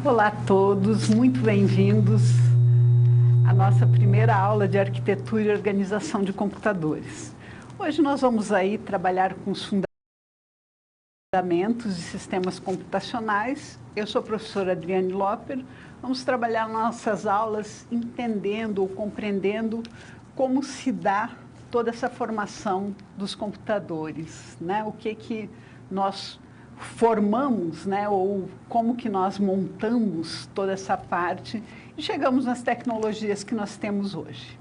Olá a todos, muito bem-vindos à nossa primeira aula de Arquitetura e Organização de Computadores. Hoje nós vamos aí trabalhar com os fundamentos de sistemas computacionais. Eu sou a professora Adriane Loper. Vamos trabalhar nossas aulas entendendo ou compreendendo como se dá toda essa formação dos computadores, né? O que nós formamos, né, ou como que nós montamos toda essa parte e chegamos nas tecnologias que nós temos hoje.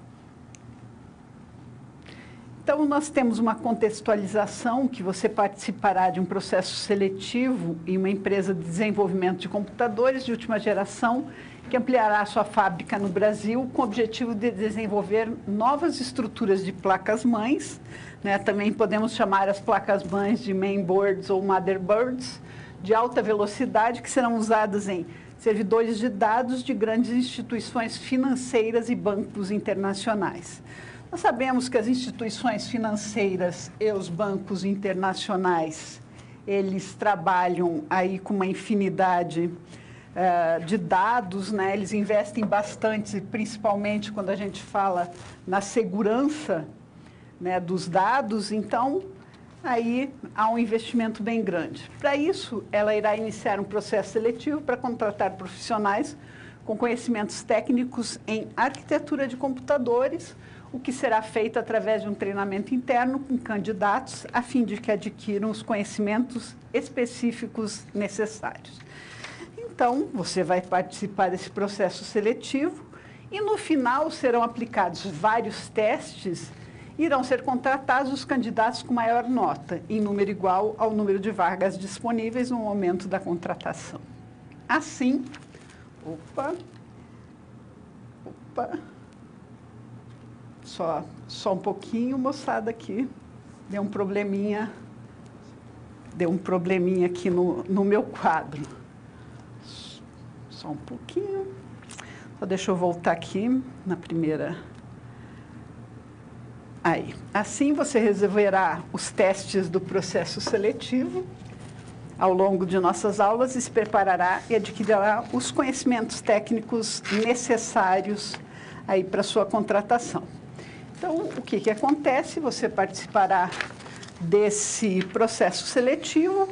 Então, nós temos uma contextualização que você participará de um processo seletivo em uma empresa de desenvolvimento de computadores de última geração que ampliará a sua fábrica no Brasil com o objetivo de desenvolver novas estruturas de placas-mães, né? Também podemos chamar as placas-mães de mainboards ou motherboards, de alta velocidade, que serão usadas em servidores de dados de grandes instituições financeiras e bancos internacionais. Nós sabemos que as instituições financeiras e os bancos internacionais, eles trabalham aí com uma infinidade de dados, né? Eles investem bastante, principalmente quando a gente fala na segurança, né, dos dados. Então, aí há um investimento bem grande. Para isso, ela irá iniciar um processo seletivo para contratar profissionais com conhecimentos técnicos em arquitetura de computadores, o que será feito através de um treinamento interno com candidatos, a fim de que adquiram os conhecimentos específicos necessários. Então, você vai participar desse processo seletivo e, no final, serão aplicados vários testes e irão ser contratados os candidatos com maior nota, em número igual ao número de vagas disponíveis no momento da contratação. Assim, só um pouquinho, moçada, aqui. Deu um probleminha aqui no meu quadro. Só um pouquinho. Só deixa eu voltar aqui na primeira. Aí. Assim, você resolverá os testes do processo seletivo ao longo de nossas aulas e se preparará e adquirirá os conhecimentos técnicos necessários aí para a sua contratação. Então, o que acontece? Você participará desse processo seletivo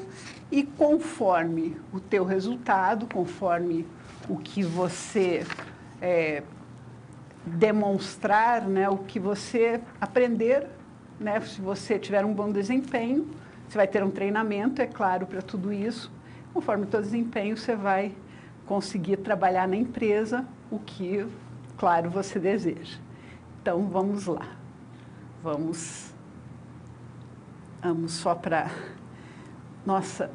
e conforme o teu resultado, conforme o que você demonstrar, né, o que você aprender, né, se você tiver um bom desempenho, você vai ter um treinamento, é claro, para tudo isso. Conforme o teu desempenho, você vai conseguir trabalhar na empresa, o que, claro, você deseja. Então, vamos lá. Vamos só para... Nossa,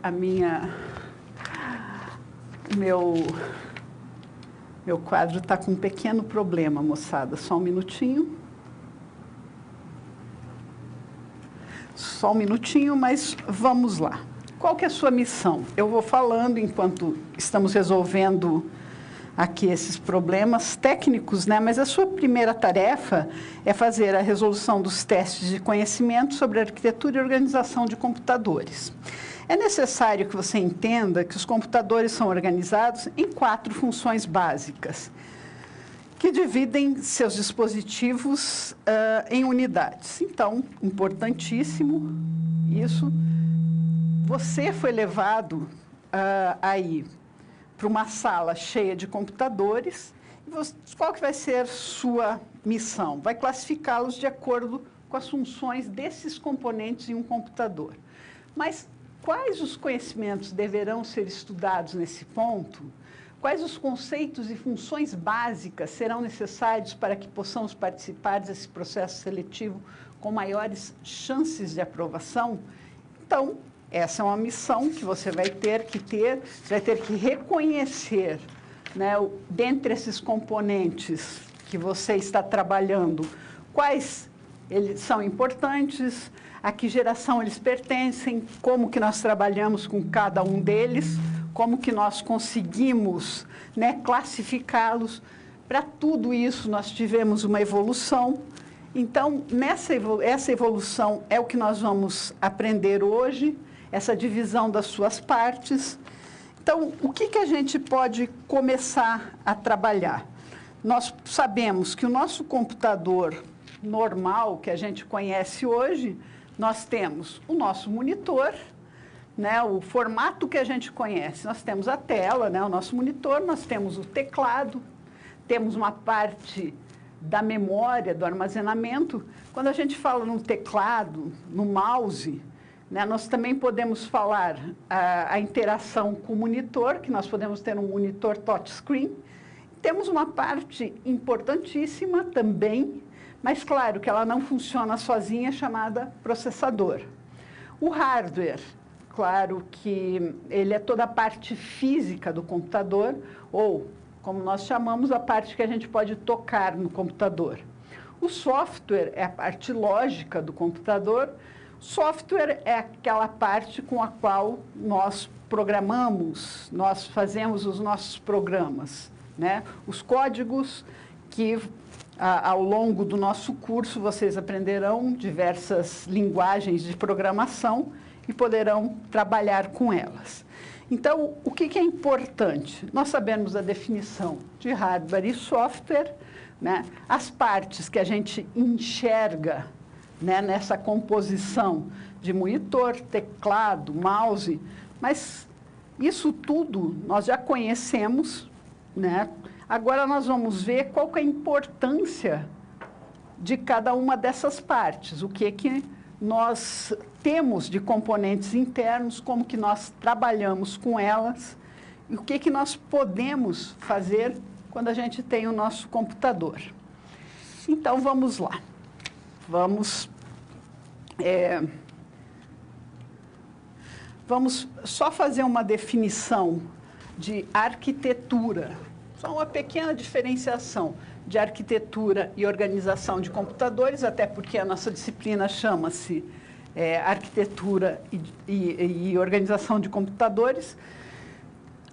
meu quadro está com um pequeno problema, moçada. Só um minutinho. Só um minutinho, mas vamos lá. Qual que é a sua missão? Eu vou falando enquanto estamos resolvendo aqui esses problemas técnicos, né? Mas a sua primeira tarefa é fazer a resolução dos testes de conhecimento sobre arquitetura e organização de computadores. É necessário que você entenda que os computadores são organizados em 4 funções básicas, que dividem seus dispositivos em unidades. Então, importantíssimo isso. Você foi levado aí para uma sala cheia de computadores. E qual que vai ser sua missão? Vai classificá-los de acordo com as funções desses componentes em um computador. Mas quais os conhecimentos deverão ser estudados nesse ponto? Quais os conceitos e funções básicas serão necessários para que possamos participar desse processo seletivo com maiores chances de aprovação? Então, essa é uma missão que você vai ter que reconhecer, né, dentre esses componentes que você está trabalhando, quais eles são importantes, a que geração eles pertencem, como que nós trabalhamos com cada um deles, como que nós conseguimos, né, classificá-los. Para tudo isso, nós tivemos uma evolução. Então, essa evolução é o que nós vamos aprender hoje, essa divisão das suas partes. Então, o que a gente pode começar a trabalhar? Nós sabemos que o nosso computador normal, que a gente conhece hoje, nós temos o nosso monitor, né, o formato que a gente conhece. Nós temos a tela, né, o nosso monitor, nós temos o teclado, temos uma parte da memória, do armazenamento. Quando a gente fala no teclado, no mouse, né, nós também podemos falar a interação com o monitor, que nós podemos ter um monitor touchscreen. Temos uma parte importantíssima também, mas claro que ela não funciona sozinha, chamada processador. O hardware, claro que ele é toda a parte física do computador, ou, como nós chamamos, a parte que a gente pode tocar no computador. O software é a parte lógica do computador. Software é aquela parte com a qual nós programamos, nós fazemos os nossos programas, né? Os códigos que, ao longo do nosso curso, vocês aprenderão diversas linguagens de programação e poderão trabalhar com elas. Então, o que é importante? Nós sabemos a definição de hardware e software, né? As partes que a gente enxerga, né, nessa composição de monitor, teclado, mouse, mas isso tudo nós já conhecemos, né? Agora nós vamos ver qual que é a importância de cada uma dessas partes, o que nós temos de componentes internos, como que nós trabalhamos com elas e o que nós podemos fazer quando a gente tem o nosso computador. Então, vamos lá. Vamos só fazer uma definição de arquitetura, só uma pequena diferenciação de arquitetura e organização de computadores, até porque a nossa disciplina chama-se Arquitetura e Organização de Computadores.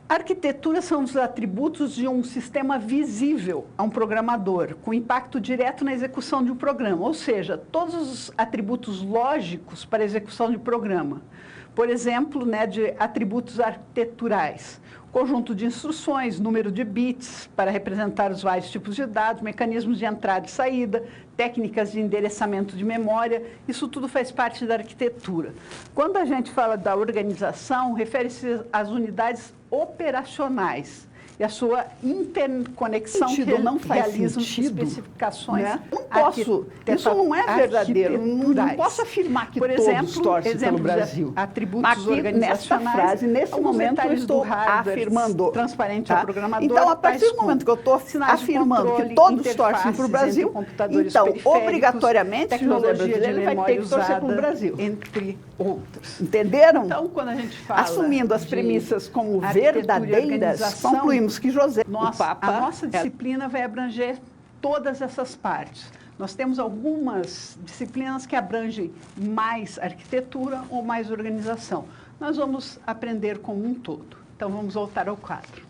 Arquitetura são os atributos de um sistema visível a um programador, com impacto direto na execução de um programa, ou seja, todos os atributos lógicos para a execução de um programa. Por exemplo, né, de atributos arquiteturais, conjunto de instruções, número de bits para representar os vários tipos de dados, mecanismos de entrada e saída, técnicas de endereçamento de memória, isso tudo faz parte da arquitetura. Quando a gente fala da organização, refere-se às unidades operacionais e a sua interconexão que não realizam sentido, especificações. Né? Não posso, isso não é verdadeiro, não posso afirmar que todos torcem pelo Brasil. Atributos aqui, organizacionais, nesta frase, nesse momento, eu estou afirmando. Transparente ao programador. Então, a partir do momento que eu estou afirmando que todos torcem para o Brasil, então, obrigatoriamente, José Brasileiro vai ter que torcer para o Brasil. Entre outros. Entenderam? Então, quando a gente fala assumindo as premissas como verdadeiras, concluímos que José, o Papa... A nossa disciplina vai abranger todas essas partes. Nós temos algumas disciplinas que abrangem mais arquitetura ou mais organização. Nós vamos aprender como um todo. Então, vamos voltar ao quadro.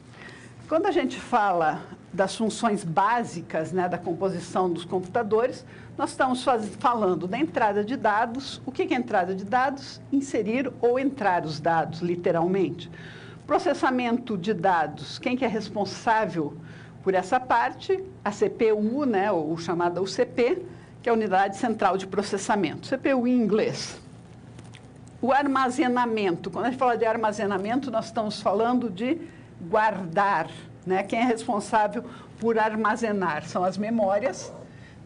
Quando a gente fala das funções básicas, né, da composição dos computadores, nós estamos falando da entrada de dados. O que é entrada de dados? Inserir ou entrar os dados, literalmente. Processamento de dados, quem que é responsável por essa parte? A CPU, né, ou chamada UCP, que é a Unidade Central de Processamento, CPU em inglês. O armazenamento, quando a gente fala de armazenamento, nós estamos falando de guardar, né? Quem é responsável por armazenar são as memórias.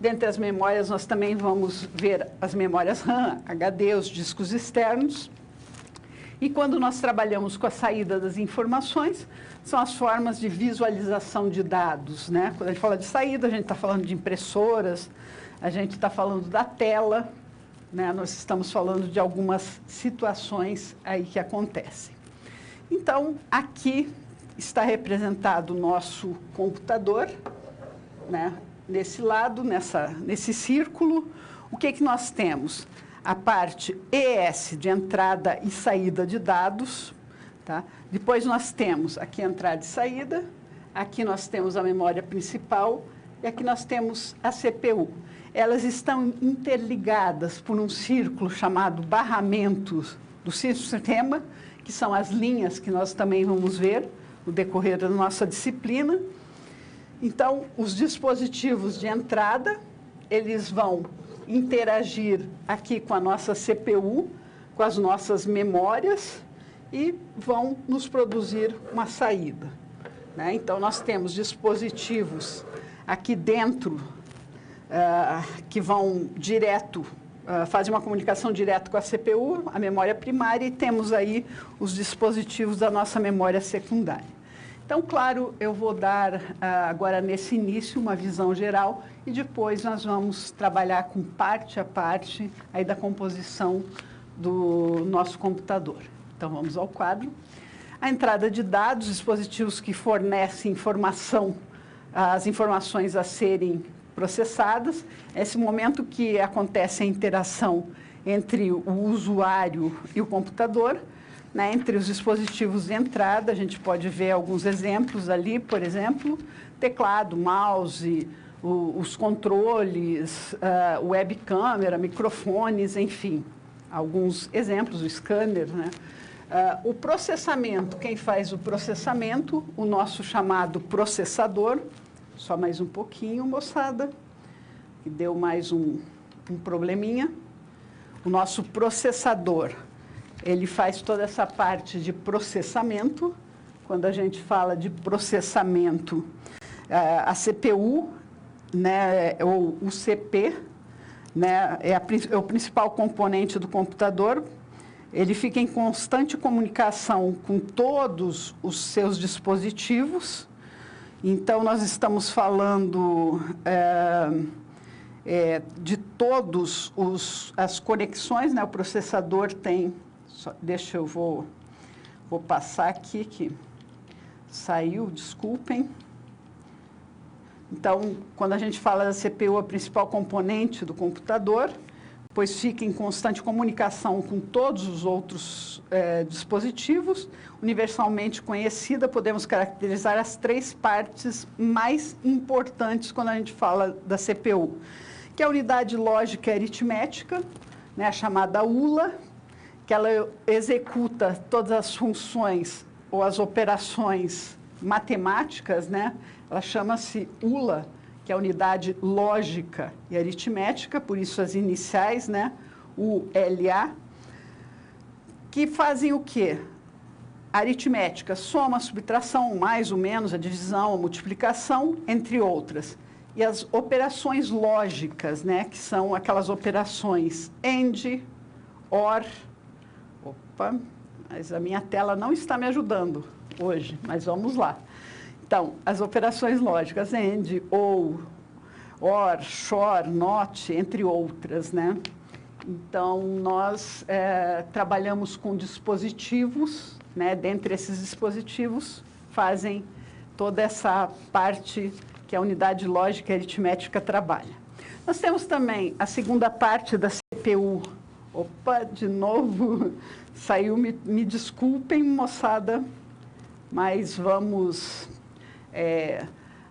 Dentre as memórias, nós também vamos ver as memórias RAM, HD, os discos externos. E quando nós trabalhamos com a saída das informações, são as formas de visualização de dados, né? Quando a gente fala de saída, a gente está falando de impressoras, a gente está falando da tela, né? Nós estamos falando de algumas situações aí que acontecem. Então, aqui está representado o nosso computador, né? Nesse lado, nesse círculo, o que nós temos? A parte ES, de entrada e saída de dados, tá? Depois nós temos aqui entrada e saída, aqui nós temos a memória principal e aqui nós temos a CPU. Elas estão interligadas por um círculo chamado barramentos do sistema, que que são as linhas que nós também vamos ver no decorrer da nossa disciplina. Então, os dispositivos de entrada, eles vão interagir aqui com a nossa CPU, com as nossas memórias e vão nos produzir uma saída, né? Então, nós temos dispositivos aqui dentro que vão direto, fazem uma comunicação direta com a CPU, a memória primária, e temos aí os dispositivos da nossa memória secundária. Então, claro, eu vou dar agora nesse início uma visão geral e depois nós vamos trabalhar com parte a parte aí da composição do nosso computador. Então, vamos ao quadro. A entrada de dados, dispositivos que fornecem informação, as informações a serem processadas. Esse momento que acontece a interação entre o usuário e o computador, né? Entre os dispositivos de entrada, a gente pode ver alguns exemplos ali, por exemplo, teclado, mouse, os controles, webcam, microfones, enfim, alguns exemplos, o scanner, né? O processamento, quem faz o processamento, o nosso chamado processador. Só mais um pouquinho, moçada, que deu mais um probleminha. O nosso processador, ele faz toda essa parte de processamento. Quando a gente fala de processamento, a CPU, né, ou o CP, né, é o principal componente do computador. Ele fica em constante comunicação com todos os seus dispositivos. Então, nós estamos falando de todas as conexões, né? O processador tem... vou passar aqui, que saiu, desculpem. Então, quando a gente fala da CPU, a principal componente do computador, pois fica em constante comunicação com todos os outros dispositivos, universalmente conhecida, podemos caracterizar as três partes mais importantes quando a gente fala da CPU, que é a unidade lógica e aritmética, né, a chamada ULA, que ela executa todas as funções ou as operações matemáticas, né? Ela chama-se ULA, que é a unidade lógica e aritmética, por isso as iniciais, né? ULA, que fazem o quê? Aritmética, soma, subtração, mais ou menos, a divisão, a multiplicação, entre outras. E as operações lógicas, né? Que são aquelas operações AND, OR... Opa, mas a minha tela não está me ajudando hoje, mas vamos lá. Então, as operações lógicas, AND, OR, OR, SHOR, NOT, entre outras, né? Então, nós trabalhamos com dispositivos, né? Dentre esses dispositivos, fazem toda essa parte que a unidade lógica e aritmética trabalha. Nós temos também a segunda parte da CPU. Opa, de novo, saiu, me desculpem, moçada, mas vamos...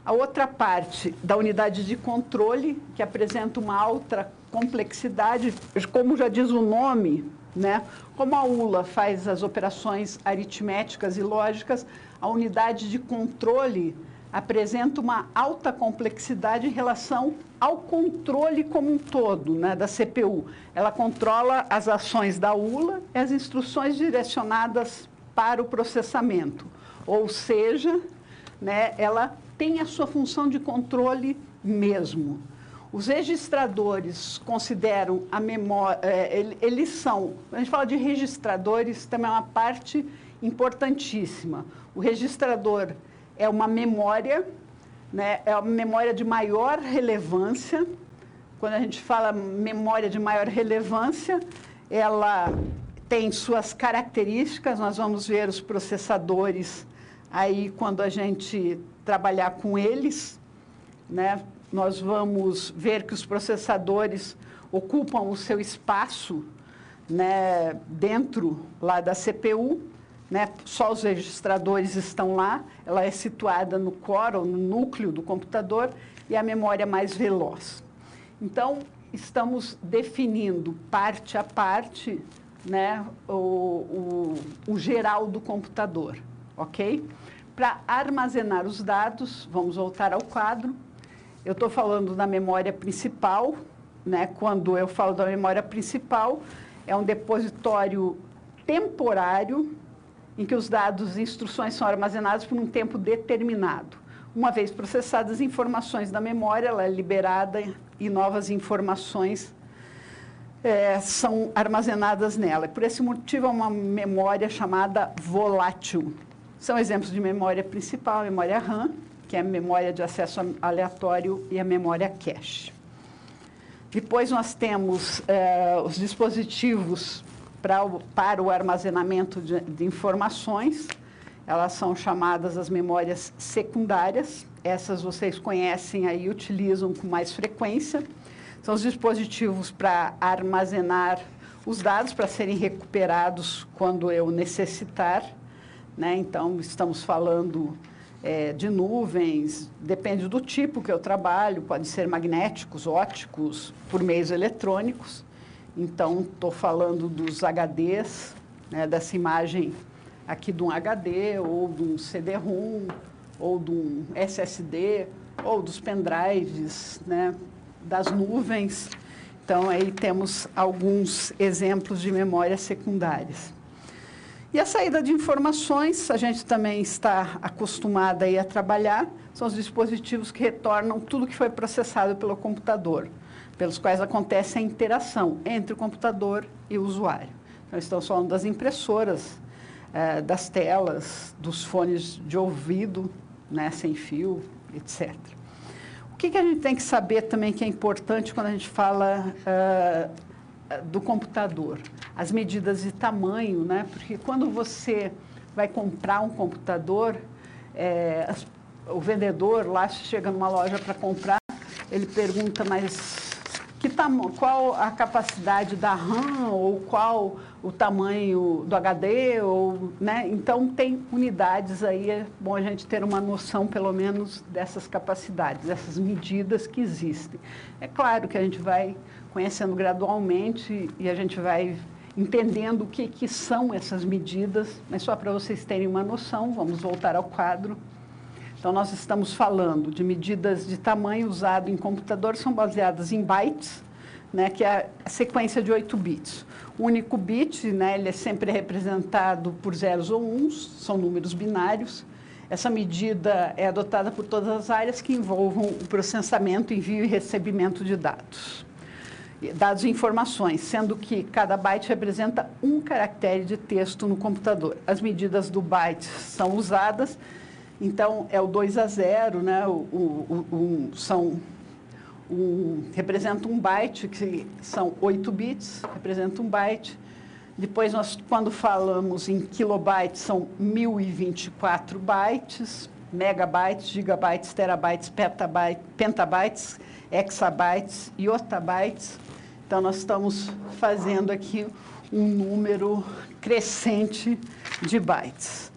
a outra parte da unidade de controle, que apresenta uma alta complexidade, como já diz o nome, né? Como a ULA faz as operações aritméticas e lógicas, a unidade de controle apresenta uma alta complexidade em relação ao controle como um todo, né, da CPU. Ela controla as ações da ULA e as instruções direcionadas para o processamento. Ou seja, né, ela tem a sua função de controle mesmo. Os registradores consideram a memória... eles são... Quando a gente fala de registradores, também é uma parte importantíssima. O registrador é uma memória, né, é uma memória de maior relevância. Quando a gente fala memória de maior relevância, ela tem suas características. Nós vamos ver os processadores aí quando a gente trabalhar com eles, né? Nós vamos ver que os processadores ocupam o seu espaço, né, dentro lá da CPU, né? Só os registradores estão lá, ela é situada no core, ou no núcleo do computador, e a memória mais veloz. Então, estamos definindo parte a parte né, o geral do computador, ok? Para armazenar os dados, vamos voltar ao quadro. Eu estou falando da memória principal, né? Quando eu falo da memória principal, é um depositório temporário em que os dados e instruções são armazenados por um tempo determinado. Uma vez processadas as informações da memória, ela é liberada e novas informações são armazenadas nela. Por esse motivo, é uma memória chamada volátil. São exemplos de memória principal, a memória RAM, que é a memória de acesso aleatório, e a memória cache. Depois nós temos os dispositivos para o armazenamento de informações. Elas são chamadas as memórias secundárias. Essas vocês conhecem aí e utilizam com mais frequência. São os dispositivos para armazenar os dados, para serem recuperados quando eu necessitar, né? Então, estamos falando de nuvens, depende do tipo que eu trabalho, pode ser magnéticos, ópticos, por meios eletrônicos. Então, estou falando dos HDs, né, dessa imagem aqui de um HD, ou de um CD-ROM, ou de um SSD, ou dos pendrives, né, das nuvens. Então, aí temos alguns exemplos de memórias secundárias. E a saída de informações, a gente também está acostumada aí a trabalhar, são os dispositivos que retornam tudo que foi processado pelo computador, pelos quais acontece a interação entre o computador e o usuário. Então, estamos falando das impressoras, das telas, dos fones de ouvido, né, sem fio, etc. O que a gente tem que saber também que é importante quando a gente fala do computador? As medidas de tamanho, né? Porque quando você vai comprar um computador, o vendedor lá chega numa loja para comprar, ele pergunta, mas qual a capacidade da RAM, ou qual o tamanho do HD, ou, né? Então, tem unidades aí, é bom a gente ter uma noção, pelo menos, dessas capacidades, dessas medidas que existem. É claro que a gente vai conhecendo gradualmente e a gente vai entendendo o que são essas medidas, mas só para vocês terem uma noção, vamos voltar ao quadro. Então, nós estamos falando de medidas de tamanho usado em computador, são baseadas em bytes, né, que é a sequência de 8 bits. O único bit, né, ele é sempre representado por zeros ou uns, são números binários. Essa medida é adotada por todas as áreas que envolvam o processamento, envio e recebimento de dados. Dados e informações, sendo que cada byte representa um caractere de texto no computador. As medidas do byte são usadas. Então, é o 2 a 0, né? Representa um byte, que são 8 bits, representa um byte. Depois, quando falamos em kilobytes, são 1024 bytes, megabytes, gigabytes, terabytes, petabytes, exabytes e otabytes. Então, nós estamos fazendo aqui um número crescente de bytes.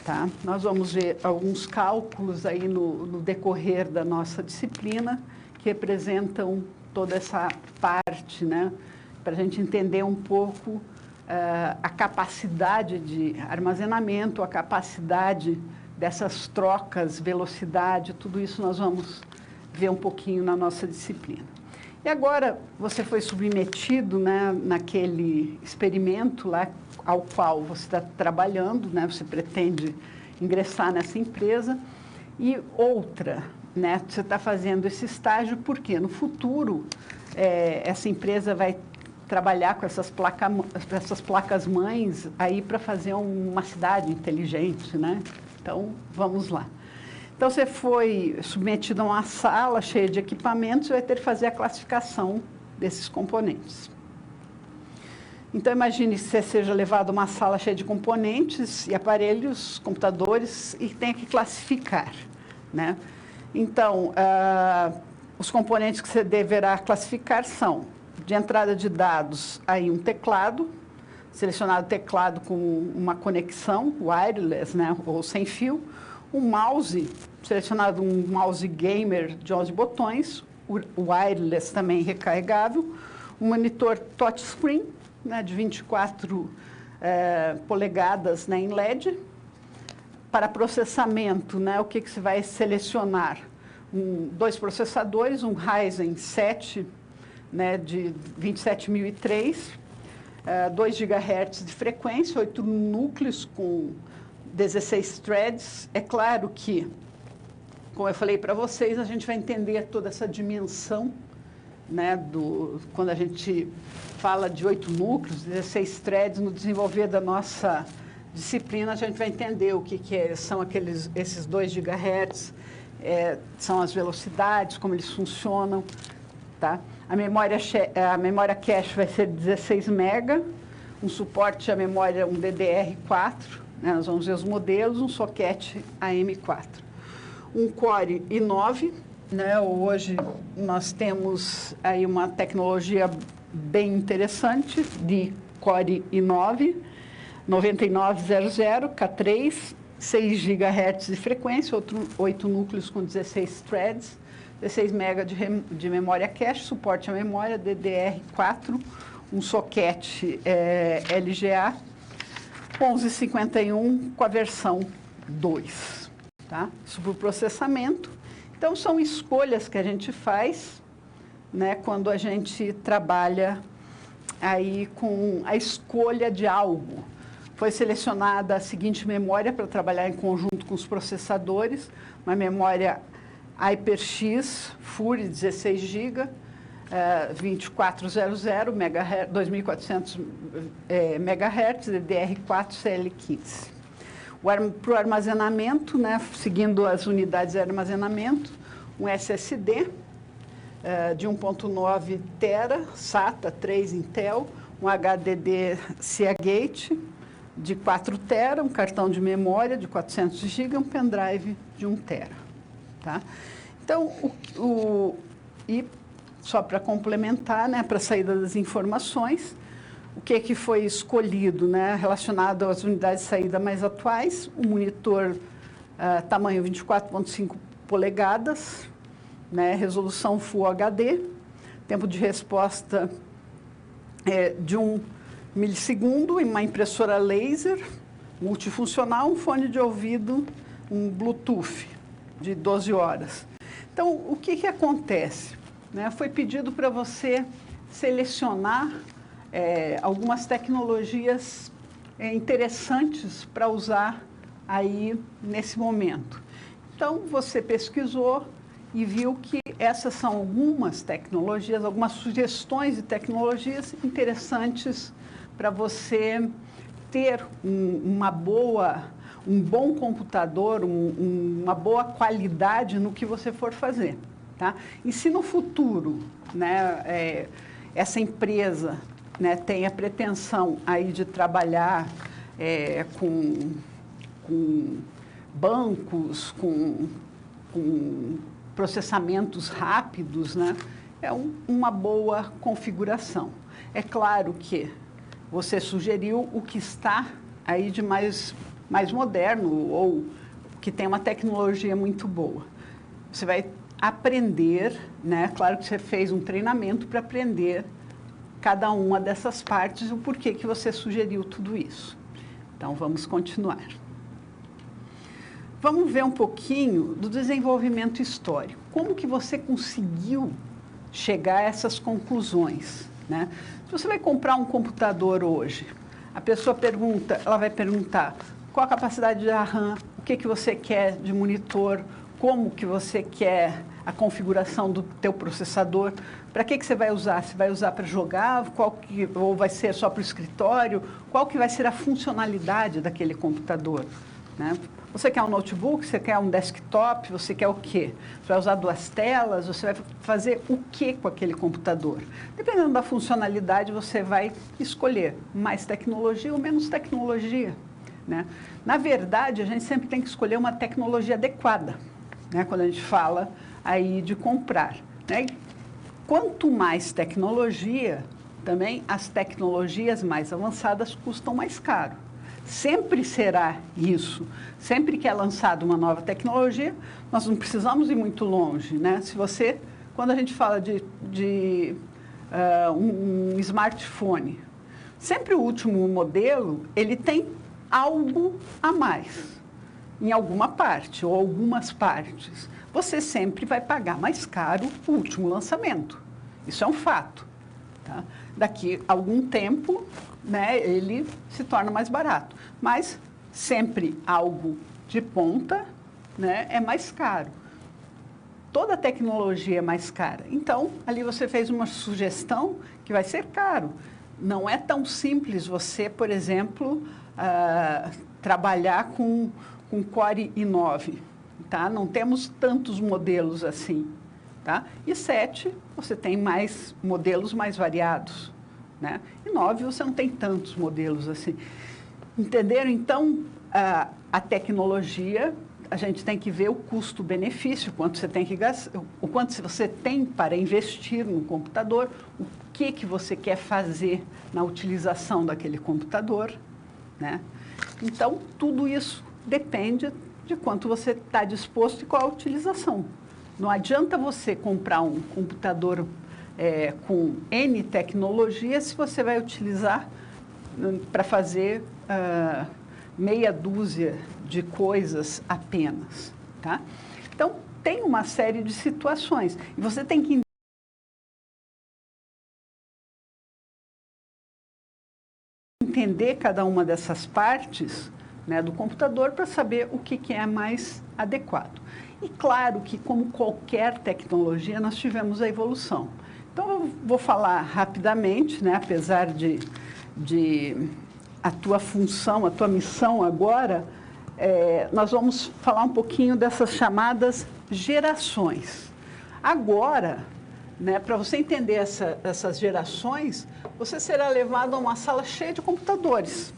Tá? Nós vamos ver alguns cálculos aí no decorrer da nossa disciplina que representam toda essa parte, né? Para a gente entender um pouco a capacidade de armazenamento, a capacidade dessas trocas, velocidade, tudo isso nós vamos ver um pouquinho na nossa disciplina. E agora você foi submetido, né, naquele experimento lá ao qual você está trabalhando, né, você pretende ingressar nessa empresa, e outra, né, você está fazendo esse estágio porque no futuro essa empresa vai trabalhar com essas placas-mães aí para fazer uma cidade inteligente, né? Então, vamos lá. Então, você foi submetido a uma sala cheia de equipamentos e vai ter que fazer a classificação desses componentes. Então, imagine que você seja levado a uma sala cheia de componentes e aparelhos, computadores, e tenha que classificar, né? Então, os componentes que você deverá classificar são, de entrada de dados, aí um teclado, selecionado teclado com uma conexão wireless, né, ou sem fio, um mouse, selecionado um mouse gamer de 11 botões, o wireless também recarregável, um monitor touchscreen, né, de 24 polegadas, né, em LED. Para processamento, né, o que você vai selecionar? Dois processadores, um Ryzen 7, né, de 27003, 2 GHz de frequência, 8 núcleos com 16 threads. É claro que, como eu falei para vocês, a gente vai entender toda essa dimensão, né, quando a gente fala de 8 núcleos, 16 threads, no desenvolver da nossa disciplina, a gente vai entender o que são esses 2 GHz, são as velocidades, como eles funcionam, tá? A memória cache vai ser 16 MB, um suporte à memória, um DDR4, né, nós vamos ver os modelos, um socket AM4. Um Core i9, né, hoje nós temos aí uma tecnologia bem interessante de Core i9, 9900, K3, 6 GHz de frequência, 8 núcleos com 16 threads, 16 MB de memória cache, suporte à memória, DDR4, um socket LGA, 1151 com a versão 2. Tá? Isso para o processamento. Então, são escolhas que a gente faz, né, quando a gente trabalha aí com a escolha de algo. Foi selecionada a seguinte memória para trabalhar em conjunto com os processadores, uma memória HyperX Fury 16 GB, 2400 MHz, 2400 MHz, DDR4 CL15. Para o armazenamento, né, seguindo as unidades de armazenamento, um SSD de 1.9 TB, SATA 3 Intel, um HDD Seagate de 4 TB, um cartão de memória de 400 GB, um pendrive de 1 TB. Tá? Então, e só para complementar, né, para a saída das informações, o que foi escolhido, né, relacionado às unidades de saída mais atuais, um monitor tamanho 24,5 polegadas, né, resolução Full HD, tempo de resposta de 1 milissegundo, uma impressora laser multifuncional, um fone de ouvido, um Bluetooth de 12 horas. Então, o que acontece? Né, foi pedido para você selecionar algumas tecnologias interessantes para usar aí nesse momento. Então, você pesquisou e viu que essas são algumas tecnologias, algumas sugestões de tecnologias interessantes para você ter um bom computador, uma boa qualidade no que você for fazer. Tá? E se no futuro, né, essa empresa, né, tem a pretensão aí de trabalhar com bancos, com processamentos rápidos, né, é uma boa configuração. É claro que você sugeriu o que está aí de mais moderno ou que tem uma tecnologia muito boa. Você vai aprender, né? Claro que você fez um treinamento para aprender cada uma dessas partes e o porquê que você sugeriu tudo isso. Então, vamos continuar. Vamos ver um pouquinho do desenvolvimento histórico. Como que você conseguiu chegar a essas conclusões, né? Se você vai comprar um computador hoje, a pessoa ela vai perguntar qual a capacidade de RAM, o que você quer de monitor, como que você quer a configuração do teu processador, para que você vai usar? Você vai usar para jogar, ou vai ser só para o escritório? Qual que vai ser a funcionalidade daquele computador? Né? Você quer um notebook, você quer um desktop, você quer o quê? Você vai usar 2 telas, você vai fazer o quê com aquele computador? Dependendo da funcionalidade, você vai escolher mais tecnologia ou menos tecnologia. Né? Na verdade, a gente sempre tem que escolher uma tecnologia adequada, né, quando a gente fala aí de comprar. Né? Quanto mais tecnologia, também as tecnologias mais avançadas custam mais caro. Sempre será isso. Sempre que é lançada uma nova tecnologia, nós não precisamos ir muito longe. Né? Quando a gente fala de um smartphone, Sempre o último modelo, ele tem algo a mais, em alguma parte, ou algumas partes. Você sempre vai pagar mais caro o último lançamento. Isso é um fato. Tá? Daqui a algum tempo, né, ele se torna mais barato. Mas sempre algo de ponta, né, é mais caro. Toda tecnologia é mais cara. Então, ali você fez uma sugestão que vai ser caro. Não é tão simples você, por exemplo, trabalhar com Core i9. Tá? Não temos tantos modelos assim. Tá? E 7, você tem mais modelos mais variados. Né? E 9, você não tem tantos modelos assim. Entenderam? Então, a tecnologia, a gente tem que ver o custo-benefício, quanto você tem que gastar, o quanto você tem para investir no computador, o que você quer fazer na utilização daquele computador. Né? Então, tudo isso depende de quanto você está disposto e qual a utilização. Não adianta você comprar um computador com N tecnologias se você vai utilizar para fazer meia dúzia de coisas apenas. Tá? Então, tem uma série de situações. E você tem que entender cada uma dessas partes, né, do computador para saber o que é mais adequado. E claro que, como qualquer tecnologia, nós tivemos a evolução. Então, eu vou falar rapidamente, né, apesar de a tua função, a tua missão agora, nós vamos falar um pouquinho dessas chamadas gerações. Agora, né, para você entender essas gerações, você será levado a uma sala cheia de computadores.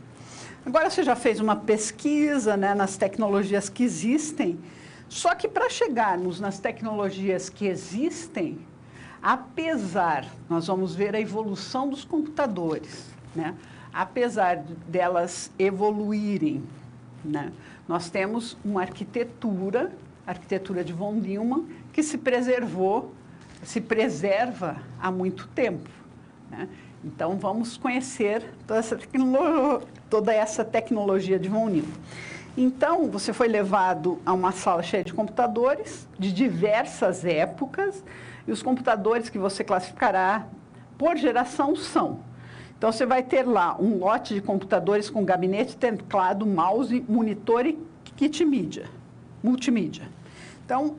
Agora você já fez uma pesquisa, né, nas tecnologias que existem, só que para chegarmos nas tecnologias que existem, apesar, nós vamos ver a evolução dos computadores, né, apesar delas evoluírem, né, nós temos uma arquitetura, a arquitetura de von Neumann, que se preserva há muito tempo. Né? Então, vamos conhecer toda essa tecnologia de von Neumann. Então, você foi levado a uma sala cheia de computadores de diversas épocas, e os computadores que você classificará por geração são. Então, você vai ter lá um lote de computadores com gabinete, teclado, mouse, monitor e kit multimídia. Então,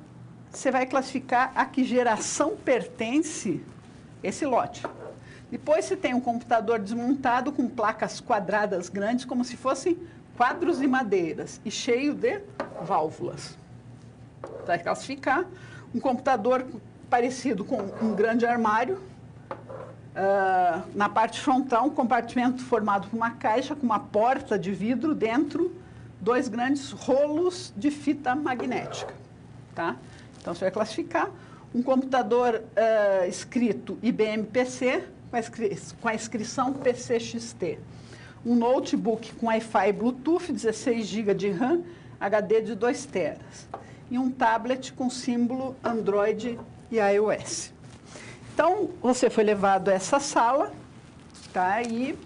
você vai classificar a que geração pertence esse lote. Depois você tem um computador desmontado com placas quadradas grandes, como se fossem quadros de madeiras e cheio de válvulas. Vai classificar um computador parecido com um grande armário. Na parte frontal, um compartimento formado por uma caixa com uma porta de vidro dentro, 2 grandes rolos de fita magnética. Tá? Então, você vai classificar um computador escrito IBM PC, com a inscrição PCXT. Um notebook com Wi-Fi e Bluetooth, 16 GB de RAM, HD de 2 teras. E um tablet com símbolo Android e iOS. Então, você foi levado a essa sala, tá? E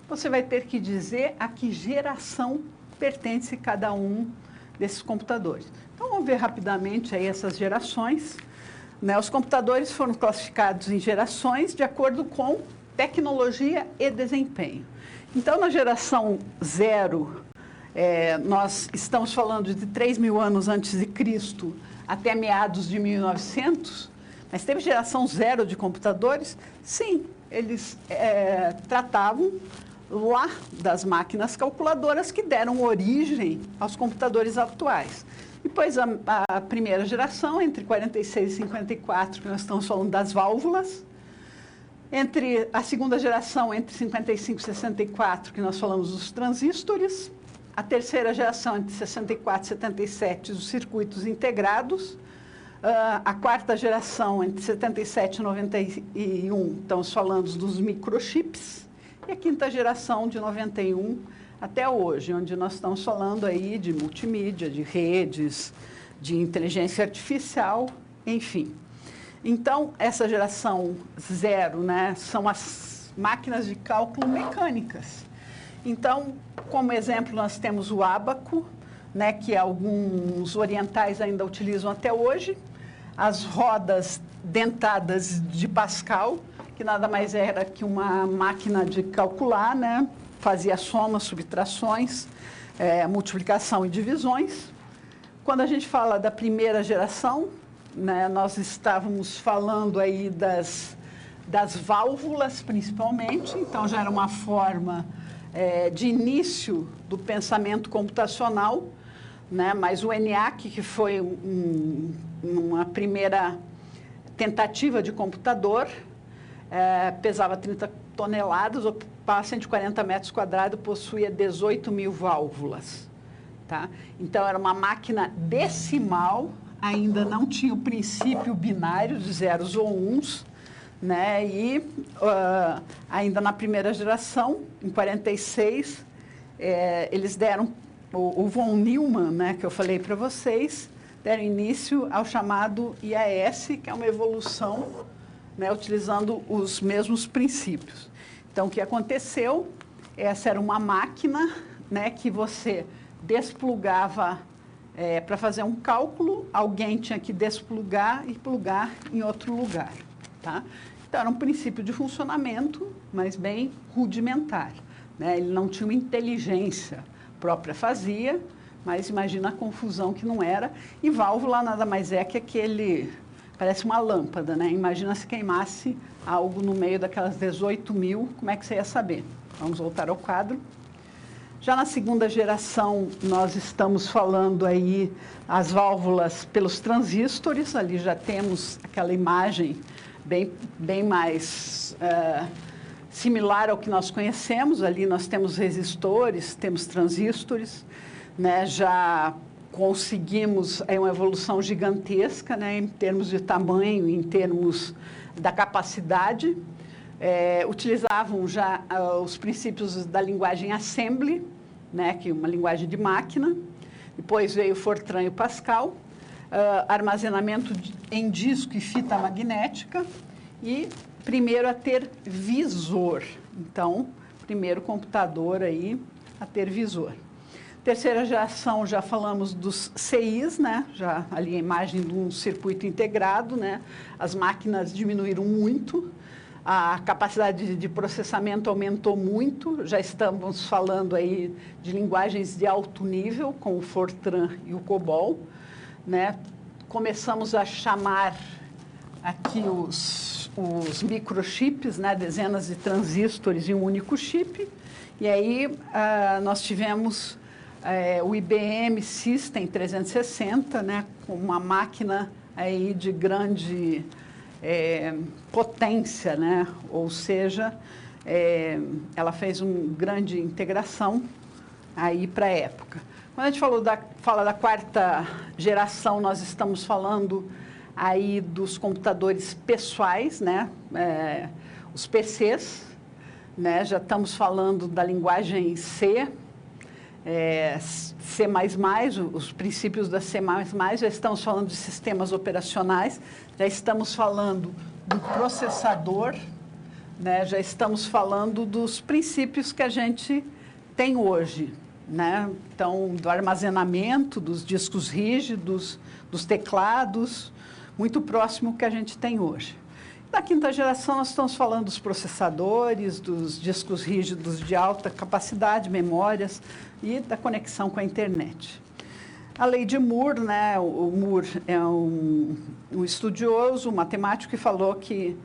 você vai ter que dizer a que geração pertence cada um desses computadores. Então, vamos ver rapidamente aí essas gerações. Né? Os computadores foram classificados em gerações de acordo com tecnologia e desempenho. Então, na geração 0, nós estamos falando de 3.000 anos antes de Cristo até meados de 1900, mas teve geração 0 de computadores? Sim, eles tratavam lá das máquinas calculadoras que deram origem aos computadores atuais. Depois, a primeira geração, entre 46 e 54, que nós estamos falando das válvulas. Entre a segunda geração, entre 55 e 64, que nós falamos dos transistores. A terceira geração, entre 64 e 77, os circuitos integrados. A quarta geração, entre 77 e 91, estamos falando dos microchips. E a quinta geração, de 91 até hoje, onde nós estamos falando aí de multimídia, de redes, de inteligência artificial, enfim. Então, essa geração 0, né, são as máquinas de cálculo mecânicas. Então, como exemplo, nós temos o ábaco, né, que alguns orientais ainda utilizam até hoje, as rodas dentadas de Pascal, que nada mais era que uma máquina de calcular, né, fazia somas, subtrações, multiplicação e divisões. Quando a gente fala da primeira geração, né, nós estávamos falando aí das válvulas, principalmente, então já era uma forma de início do pensamento computacional, né, mas o ENIAC, que foi uma primeira tentativa de computador, pesava 30 toneladas, ocupava 140 metros quadrados, possuía 18 mil válvulas. Tá? Então, era uma máquina decimal, ainda não tinha o princípio binário de zeros ou uns, né? E ainda na primeira geração, em 46, eles deram, o von Neumann, né, que eu falei para vocês, deram início ao chamado IAS, que é uma evolução, né, utilizando os mesmos princípios. Então, o que aconteceu? Essa era uma máquina, né, que você desplugava para fazer um cálculo, alguém tinha que desplugar e plugar em outro lugar. Tá? Então, era um princípio de funcionamento, mas bem rudimentar. Né? Ele não tinha uma inteligência própria, fazia, mas imagina a confusão que não era. E válvula nada mais é que aquele, parece uma lâmpada, né? Imagina se queimasse algo no meio daquelas 18 mil, como é que você ia saber? Vamos voltar ao quadro. Já na segunda geração, nós estamos falando aí as válvulas pelos transistores, ali já temos aquela imagem bem mais similar ao que nós conhecemos. Ali nós temos resistores, temos transistores, né? Já conseguimos uma evolução gigantesca, né? Em termos de tamanho, em termos da capacidade. Utilizavam já os princípios da linguagem assembly, né? Que é uma linguagem de máquina. Depois veio Fortran e Pascal. Armazenamento em disco e fita magnética, e primeiro a ter visor. Então, primeiro computador aí a ter visor. Terceira geração, já falamos dos CIs, né? Já ali a imagem de um circuito integrado, né? As máquinas diminuíram muito, a capacidade de processamento aumentou muito, já estamos falando aí de linguagens de alto nível, com o Fortran e o COBOL. Né? Começamos a chamar aqui os microchips, né? Dezenas de transistores em um único chip. E aí nós tivemos o IBM System 360, né? Com uma máquina aí de grande potência, né? Ou seja, ela fez uma grande integração aí para a época. Quando a gente fala da quarta geração, nós estamos falando aí dos computadores pessoais, né? Os PCs, né? Já estamos falando da linguagem C, C++, os princípios da C++, já estamos falando de sistemas operacionais, já estamos falando do processador, né? Já estamos falando dos princípios que a gente tem hoje. Né? Então, do armazenamento, dos discos rígidos, dos teclados, muito próximo que a gente tem hoje. Da quinta geração, nós estamos falando dos processadores, dos discos rígidos de alta capacidade, memórias e da conexão com a internet. A lei de Moore, né? O Moore é um estudioso, um matemático, que falou que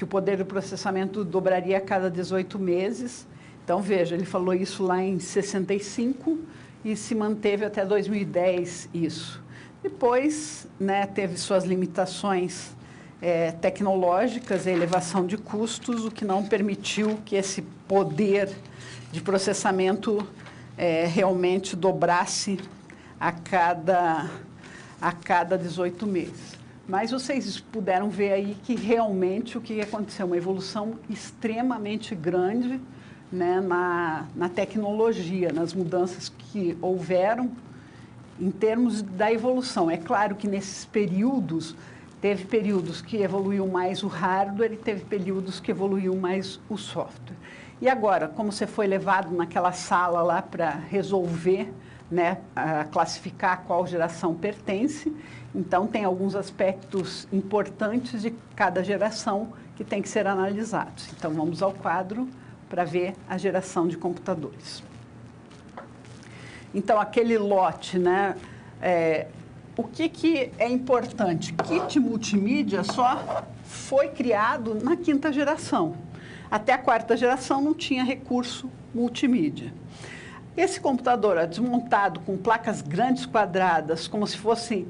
o poder do processamento dobraria a cada 18 meses. Então, veja, ele falou isso lá em 65 e se manteve até 2010 isso. Depois, né, teve suas limitações tecnológicas, a elevação de custos, o que não permitiu que esse poder de processamento realmente dobrasse a cada 18 meses. Mas vocês puderam ver aí que realmente o que aconteceu, uma evolução extremamente grande, né, na tecnologia, nas mudanças que houveram em termos da evolução. É claro que nesses períodos Teve períodos que evoluiu mais o hardware e teve períodos que evoluiu mais o software. E agora, como você foi levado naquela sala lá para resolver, né, classificar qual geração pertence, então tem alguns aspectos importantes de cada geração que tem que ser analisados. Então vamos ao quadro para ver a geração de computadores. Então aquele lote, né, o que é importante? Kit multimídia só foi criado na quinta geração. Até a quarta geração não tinha recurso multimídia. Esse computador desmontado com placas grandes quadradas, como se fossem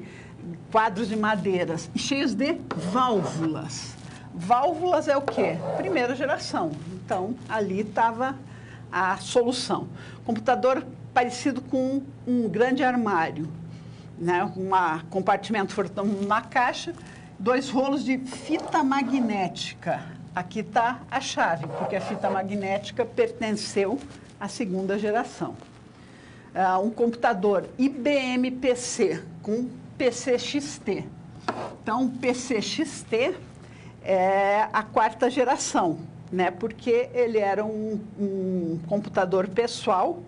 quadros de madeiras, cheios de válvulas. Válvulas é o quê? Primeira geração. Então, ali estava a solução. Computador parecido com um grande armário, né? Um compartimento na caixa, 2 rolos de fita magnética. Aqui está a chave, porque a fita magnética pertenceu à segunda geração. Um computador IBM PC com PCXT. Então, PCXT é a quarta geração, né? Porque ele era um computador pessoal,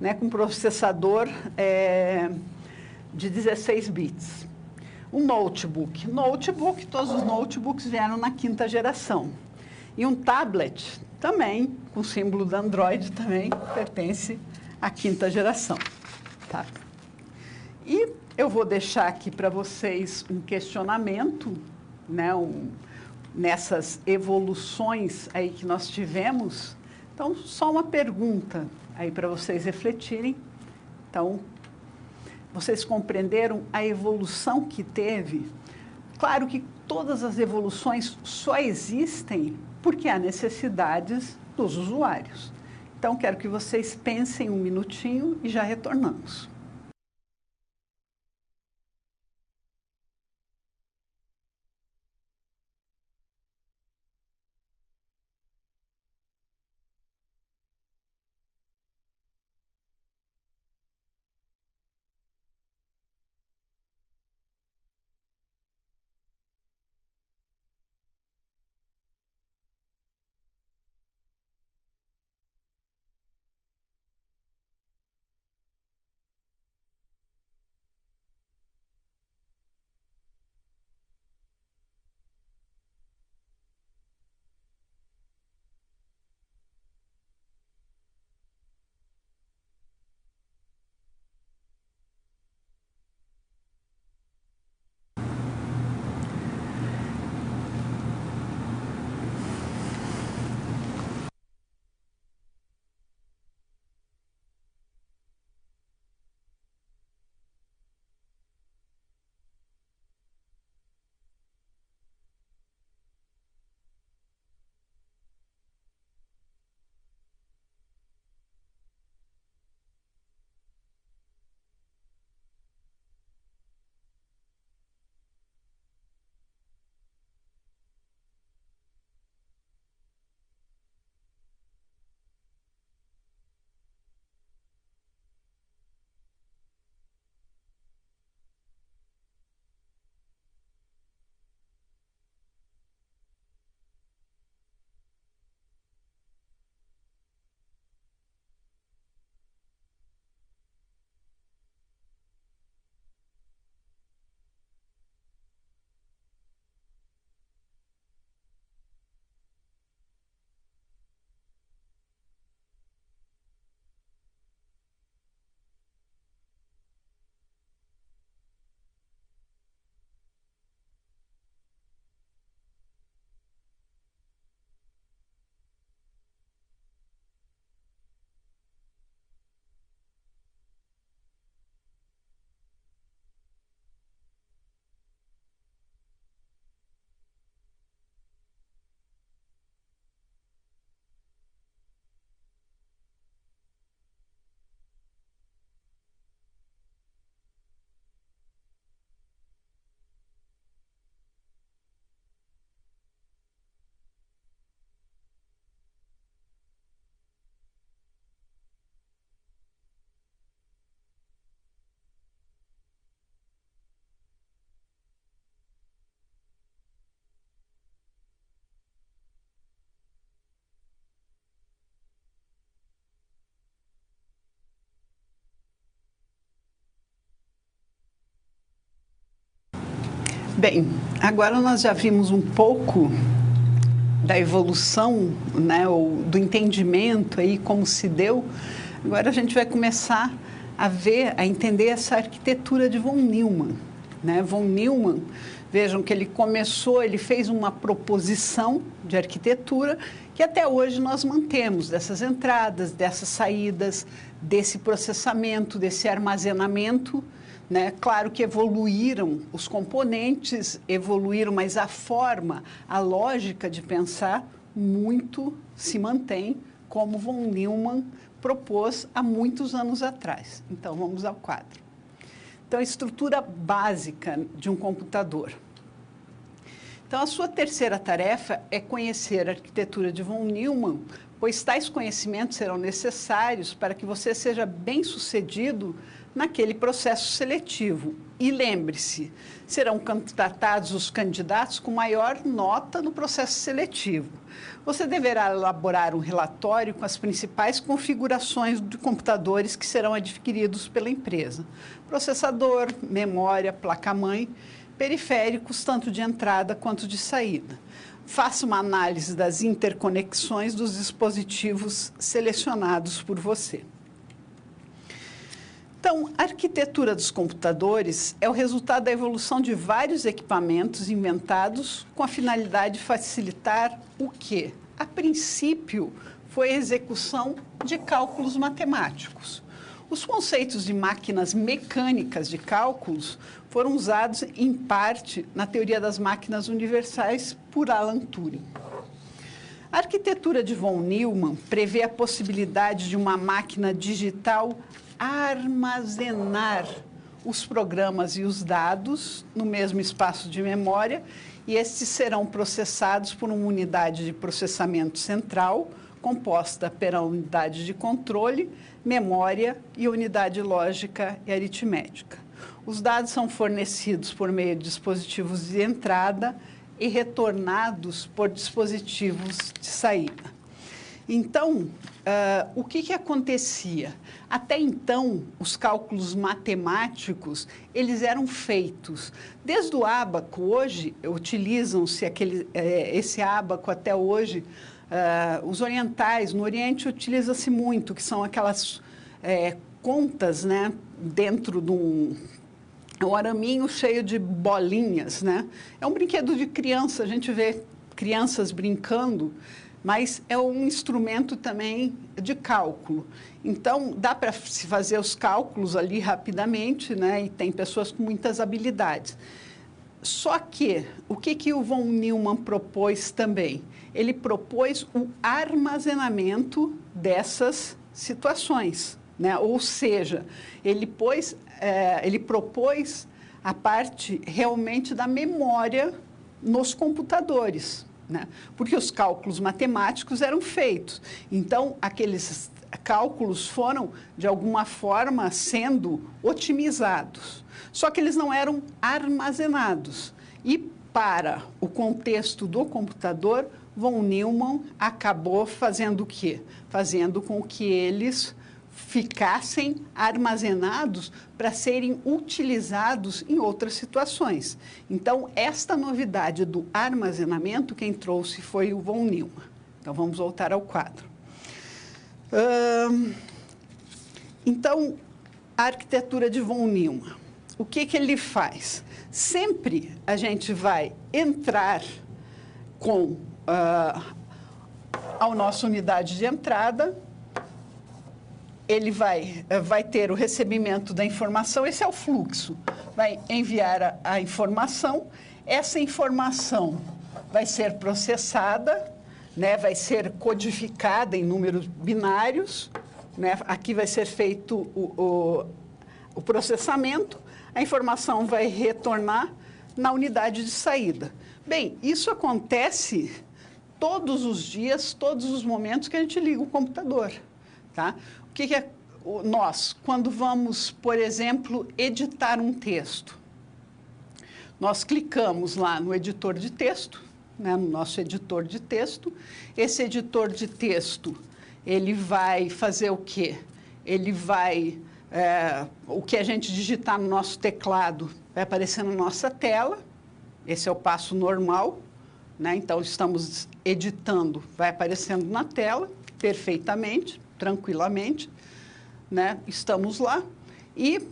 né? Com processador de 16 bits. Um notebook. Notebook, todos os notebooks vieram na quinta geração. E um tablet, também, com símbolo da Android, também pertence à quinta geração. Tá? E eu vou deixar aqui para vocês um questionamento, né, nessas evoluções aí que nós tivemos. Então, só uma pergunta aí para vocês refletirem. Então, vocês compreenderam a evolução que teve? Claro que todas as evoluções só existem porque há necessidades dos usuários. Então, quero que vocês pensem um minutinho e já retornamos. Bem, agora nós já vimos um pouco da evolução, né, ou do entendimento aí, como se deu. Agora a gente vai começar a entender essa arquitetura de von Neumann, né? Von Neumann, vejam que ele fez uma proposição de arquitetura que até hoje nós mantemos, dessas entradas, dessas saídas, desse processamento, desse armazenamento, né? Claro que evoluíram os componentes, mas a forma, a lógica de pensar muito se mantém como von Neumann propôs há muitos anos atrás. Então, vamos ao quadro. Então, a estrutura básica de um computador. Então, a sua terceira tarefa é conhecer a arquitetura de von Neumann, pois tais conhecimentos serão necessários para que você seja bem-sucedido naquele processo seletivo. E lembre-se, serão contratados os candidatos com maior nota no processo seletivo. Você deverá elaborar um relatório com as principais configurações de computadores que serão adquiridos pela empresa: processador, memória, placa-mãe, periféricos, tanto de entrada quanto de saída. Faça uma análise das interconexões dos dispositivos selecionados por você. Então, a arquitetura dos computadores é o resultado da evolução de vários equipamentos inventados com a finalidade de facilitar o quê? A princípio, foi a execução de cálculos matemáticos. Os conceitos de máquinas mecânicas de cálculos foram usados, em parte, na teoria das máquinas universais por Alan Turing. A arquitetura de von Neumann prevê a possibilidade de uma máquina digital armazenar os programas e os dados no mesmo espaço de memória, e estes serão processados por uma unidade de processamento central, composta pela unidade de controle, memória e unidade lógica e aritmética. Os dados são fornecidos por meio de dispositivos de entrada e retornados por dispositivos de saída. Então, o que acontecia? Até então, os cálculos matemáticos, eles eram feitos. Desde o ábaco, hoje, utilizam-se esse ábaco até hoje, os orientais, no Oriente, utiliza-se muito, que são aquelas contas, né, dentro de um araminho cheio de bolinhas, né? É um brinquedo de criança, a gente vê crianças brincando, mas é um instrumento também de cálculo. Então, dá para se fazer os cálculos ali rapidamente, né? E tem pessoas com muitas habilidades. Só que, o que o von Neumann propôs também? Ele propôs o armazenamento dessas situações, né? Ou seja, ele propôs a parte realmente da memória nos computadores, né? Porque os cálculos matemáticos eram feitos. Então, aqueles cálculos foram, de alguma forma, sendo otimizados. Só que eles não eram armazenados. E, para o contexto do computador, von Neumann acabou fazendo o quê? Fazendo com que eles ficassem armazenados para serem utilizados em outras situações. Então, esta novidade do armazenamento, quem trouxe foi o von Neumann. Então, vamos voltar ao quadro. Então, a arquitetura de von Neumann. O que ele faz? Sempre a gente vai entrar com a nossa unidade de entrada, ele vai ter o recebimento da informação, esse é o fluxo, vai enviar a informação, essa informação vai ser processada, né, vai ser codificada em números binários, né, aqui vai ser feito o processamento, a informação vai retornar na unidade de saída. Bem, isso acontece todos os dias, todos os momentos que a gente liga o computador, tá? O que é nós, quando vamos, por exemplo, editar um texto? Nós clicamos lá no editor de texto, né, no nosso editor de texto. Esse editor de texto, ele vai fazer o quê? Ele vai, o que a gente digitar no nosso teclado vai aparecer na nossa tela, esse é o passo normal, né? Então, estamos editando, vai aparecendo na tela, perfeitamente, tranquilamente, né? Estamos lá. E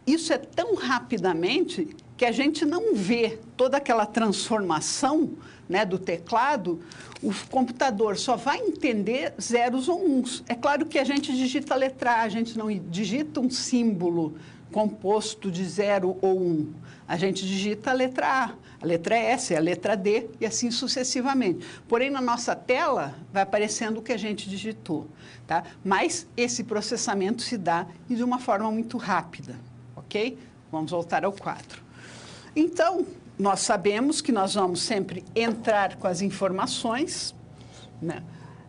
isso é tão rapidamente que a gente não vê toda aquela transformação, né, do teclado. O computador só vai entender zeros ou uns. É claro que a gente digita a letra A, a gente não digita um símbolo composto de 0 ou 1. A gente digita a letra S, a letra D e assim sucessivamente. Porém, na nossa tela vai aparecendo o que a gente digitou, tá? Mas esse processamento se dá de uma forma muito rápida, ok? Vamos voltar ao quadro. Então, nós sabemos que nós vamos sempre entrar com as informações, né?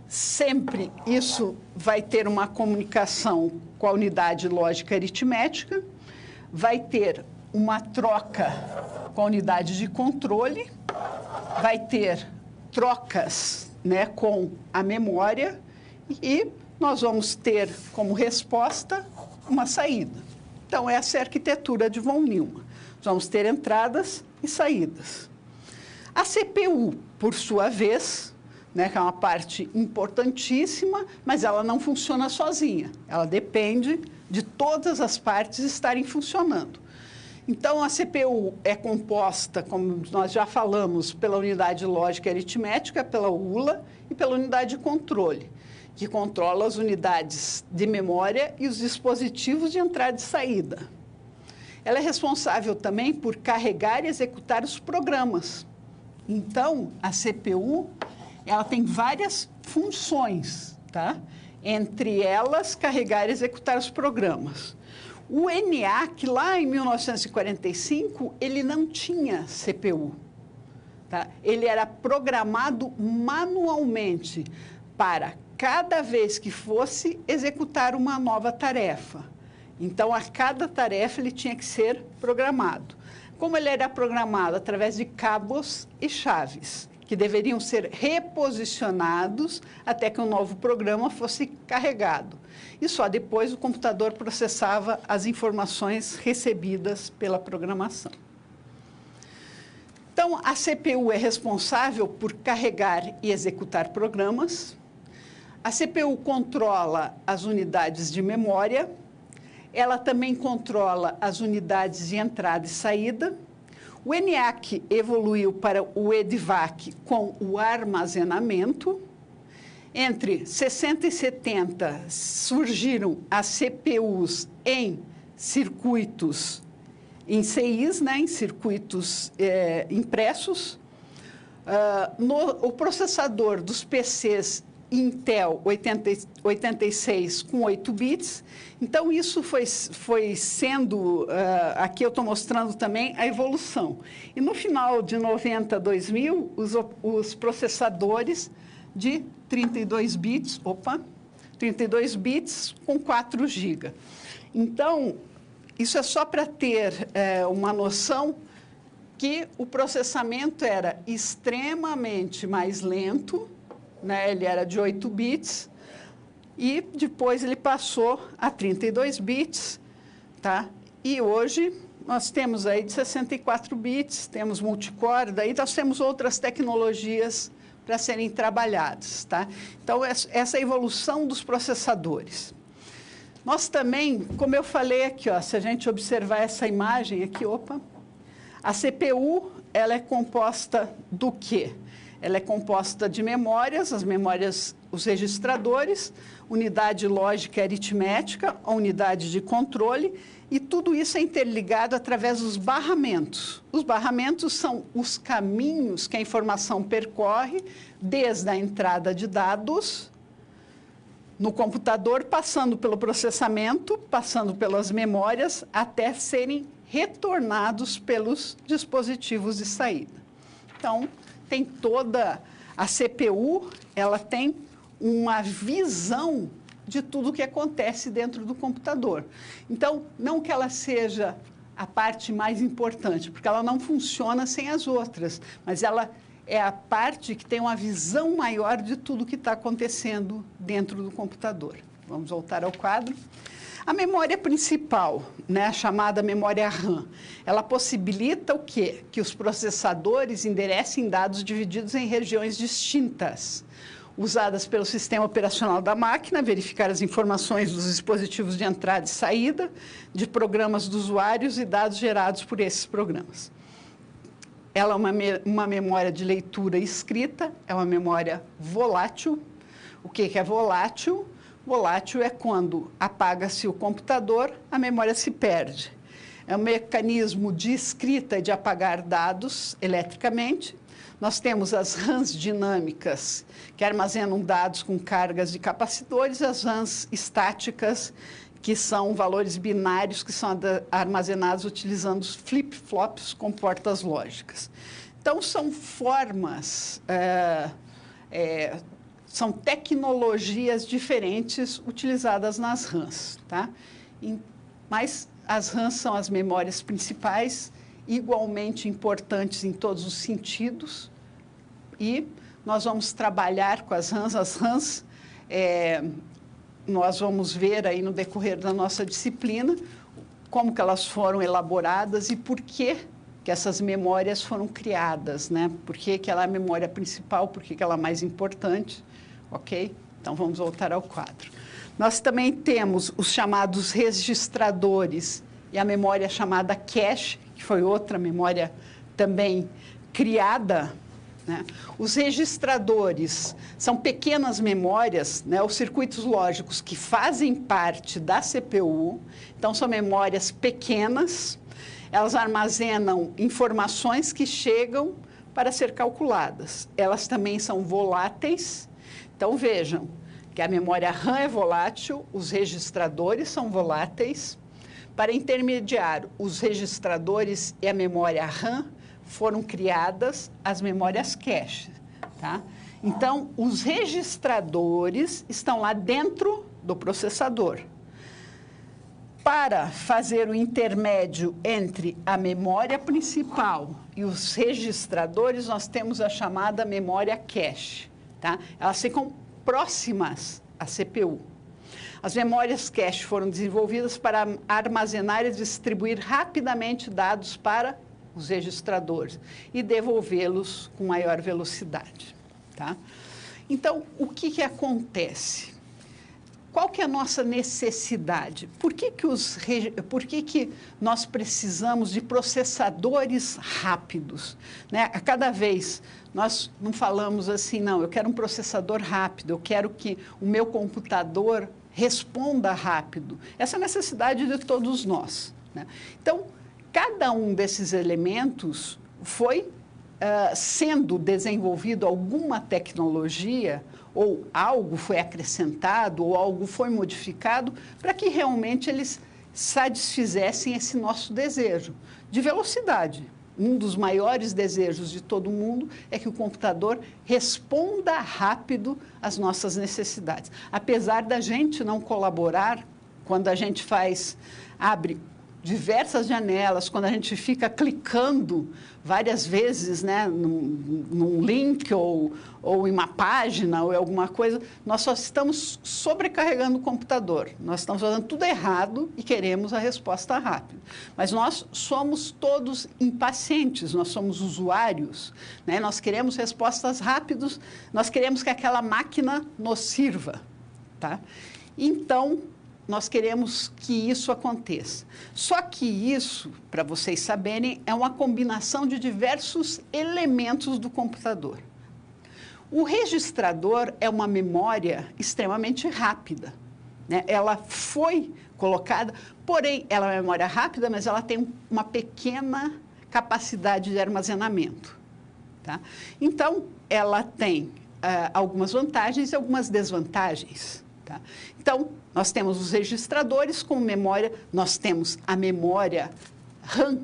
Sempre isso vai ter uma comunicação com a unidade lógica aritmética, vai ter uma troca com a unidade de controle, vai ter trocas, né, com a memória e nós vamos ter como resposta uma saída. Então, essa é a arquitetura de von Neumann. Vamos ter entradas e saídas. A CPU, por sua vez, né, que é uma parte importantíssima, mas ela não funciona sozinha. Ela depende de todas as partes estarem funcionando. Então, a CPU é composta, como nós já falamos, pela unidade lógica aritmética, pela ULA e pela unidade de controle, que controla as unidades de memória e os dispositivos de entrada e saída. Ela é responsável também por carregar e executar os programas. Então, a CPU, ela tem várias funções, tá? Entre elas, carregar e executar os programas. O ENIAC, lá em 1945, ele não tinha CPU, tá? Ele era programado manualmente para cada vez que fosse executar uma nova tarefa. Então, a cada tarefa ele tinha que ser programado. Como ele era programado através de cabos e chaves, que deveriam ser reposicionados até que um novo programa fosse carregado. E só depois o computador processava as informações recebidas pela programação. Então, a CPU é responsável por carregar e executar programas. A CPU controla as unidades de memória. Ela também controla as unidades de entrada e saída. O ENIAC evoluiu para o EDVAC com o armazenamento. Entre 60 e 70 surgiram as CPUs em circuitos, em CIs, né, em circuitos impressos. O processador dos PCs Intel 86 com 8 bits. Então, isso foi sendo... aqui eu estou mostrando também a evolução. E no final de 90, 2000, os processadores de 32 bits, 32 bits com 4 GB. Então, isso é só para ter uma noção que o processamento era extremamente mais lento, né? Ele era de 8 bits, e depois ele passou a 32 bits, tá? E hoje nós temos aí de 64 bits, temos multicore, daí nós temos outras tecnologias para serem trabalhadas, tá? Então, essa é a evolução dos processadores. Nós também, como eu falei aqui, ó, se a gente observar essa imagem aqui, a CPU, ela é composta do quê? Ela é composta de memórias, as memórias, os registradores, unidade lógica e aritmética, a unidade de controle, e tudo isso é interligado através dos barramentos. Os barramentos são os caminhos que a informação percorre desde a entrada de dados no computador, passando pelo processamento, passando pelas memórias, até serem retornados pelos dispositivos de saída. Então, tem toda a CPU, ela tem uma visão de tudo o que acontece dentro do computador. Então, não que ela seja a parte mais importante, porque ela não funciona sem as outras, mas ela é a parte que tem uma visão maior de tudo que está acontecendo dentro do computador. Vamos voltar ao quadro. A memória principal, né, a chamada memória RAM, ela possibilita o quê? Que os processadores enderecem dados divididos em regiões distintas, usadas pelo sistema operacional da máquina, verificar as informações dos dispositivos de entrada e saída, de programas dos usuários e dados gerados por esses programas. Ela é uma memória de leitura e escrita, é uma memória volátil. O que é volátil? Volátil é quando apaga-se o computador, a memória se perde. É um mecanismo de escrita e de apagar dados eletricamente. Nós temos as RAMs dinâmicas, que armazenam dados com cargas de capacitores, as RAMs estáticas, que são valores binários que são armazenados utilizando os flip-flops com portas lógicas. Então, são formas, são tecnologias diferentes utilizadas nas RAMs, tá? Mas as RAMs são as memórias principais, igualmente importantes em todos os sentidos, e nós vamos trabalhar com as RAMs. As RAMs, nós vamos ver aí no decorrer da nossa disciplina como que elas foram elaboradas e por que essas memórias foram criadas, né? Por que ela é a memória principal, por que ela é a mais importante, ok? Então, vamos voltar ao quadro. Nós também temos os chamados registradores e a memória chamada cache, que foi outra memória também criada, né? Os registradores são pequenas memórias, né, os circuitos lógicos que fazem parte da CPU, então são memórias pequenas, elas armazenam informações que chegam para ser calculadas. Elas também são voláteis, então vejam que a memória RAM é volátil, os registradores são voláteis. Para intermediar os registradores e a memória RAM, foram criadas as memórias cache, tá? Então, os registradores estão lá dentro do processador. Para fazer o intermédio entre a memória principal e os registradores, nós temos a chamada memória cache, tá? Elas ficam próximas à CPU. As memórias cache foram desenvolvidas para armazenar e distribuir rapidamente dados para os registradores e devolvê-los com maior velocidade, tá? Então, o que acontece? Qual que é a nossa necessidade? Por que nós precisamos de processadores rápidos, né? A cada vez nós não falamos assim, não, eu quero um processador rápido, eu quero que o meu computador responda rápido. Essa é a necessidade de todos nós, né? Então, cada um desses elementos foi sendo desenvolvido alguma tecnologia, ou algo foi acrescentado, ou algo foi modificado, para que realmente eles satisfizessem esse nosso desejo de velocidade. Um dos maiores desejos de todo mundo é que o computador responda rápido às nossas necessidades. Apesar da gente não colaborar, quando a gente abre diversas janelas, quando a gente fica clicando várias vezes, né, num link ou em uma página ou em alguma coisa, nós só estamos sobrecarregando o computador. Nós estamos fazendo tudo errado e queremos a resposta rápida. Mas nós somos todos impacientes, nós somos usuários, né? Nós queremos respostas rápidas, nós queremos que aquela máquina nos sirva, tá? Então, nós queremos que isso aconteça. Só que isso, para vocês saberem, é uma combinação de diversos elementos do computador. O registrador é uma memória extremamente rápida, né? Ela foi colocada, porém, ela é uma memória rápida, mas ela tem uma pequena capacidade de armazenamento, tá? Então, ela tem algumas vantagens e algumas desvantagens, tá? Então, nós temos os registradores com memória, nós temos a memória RAM,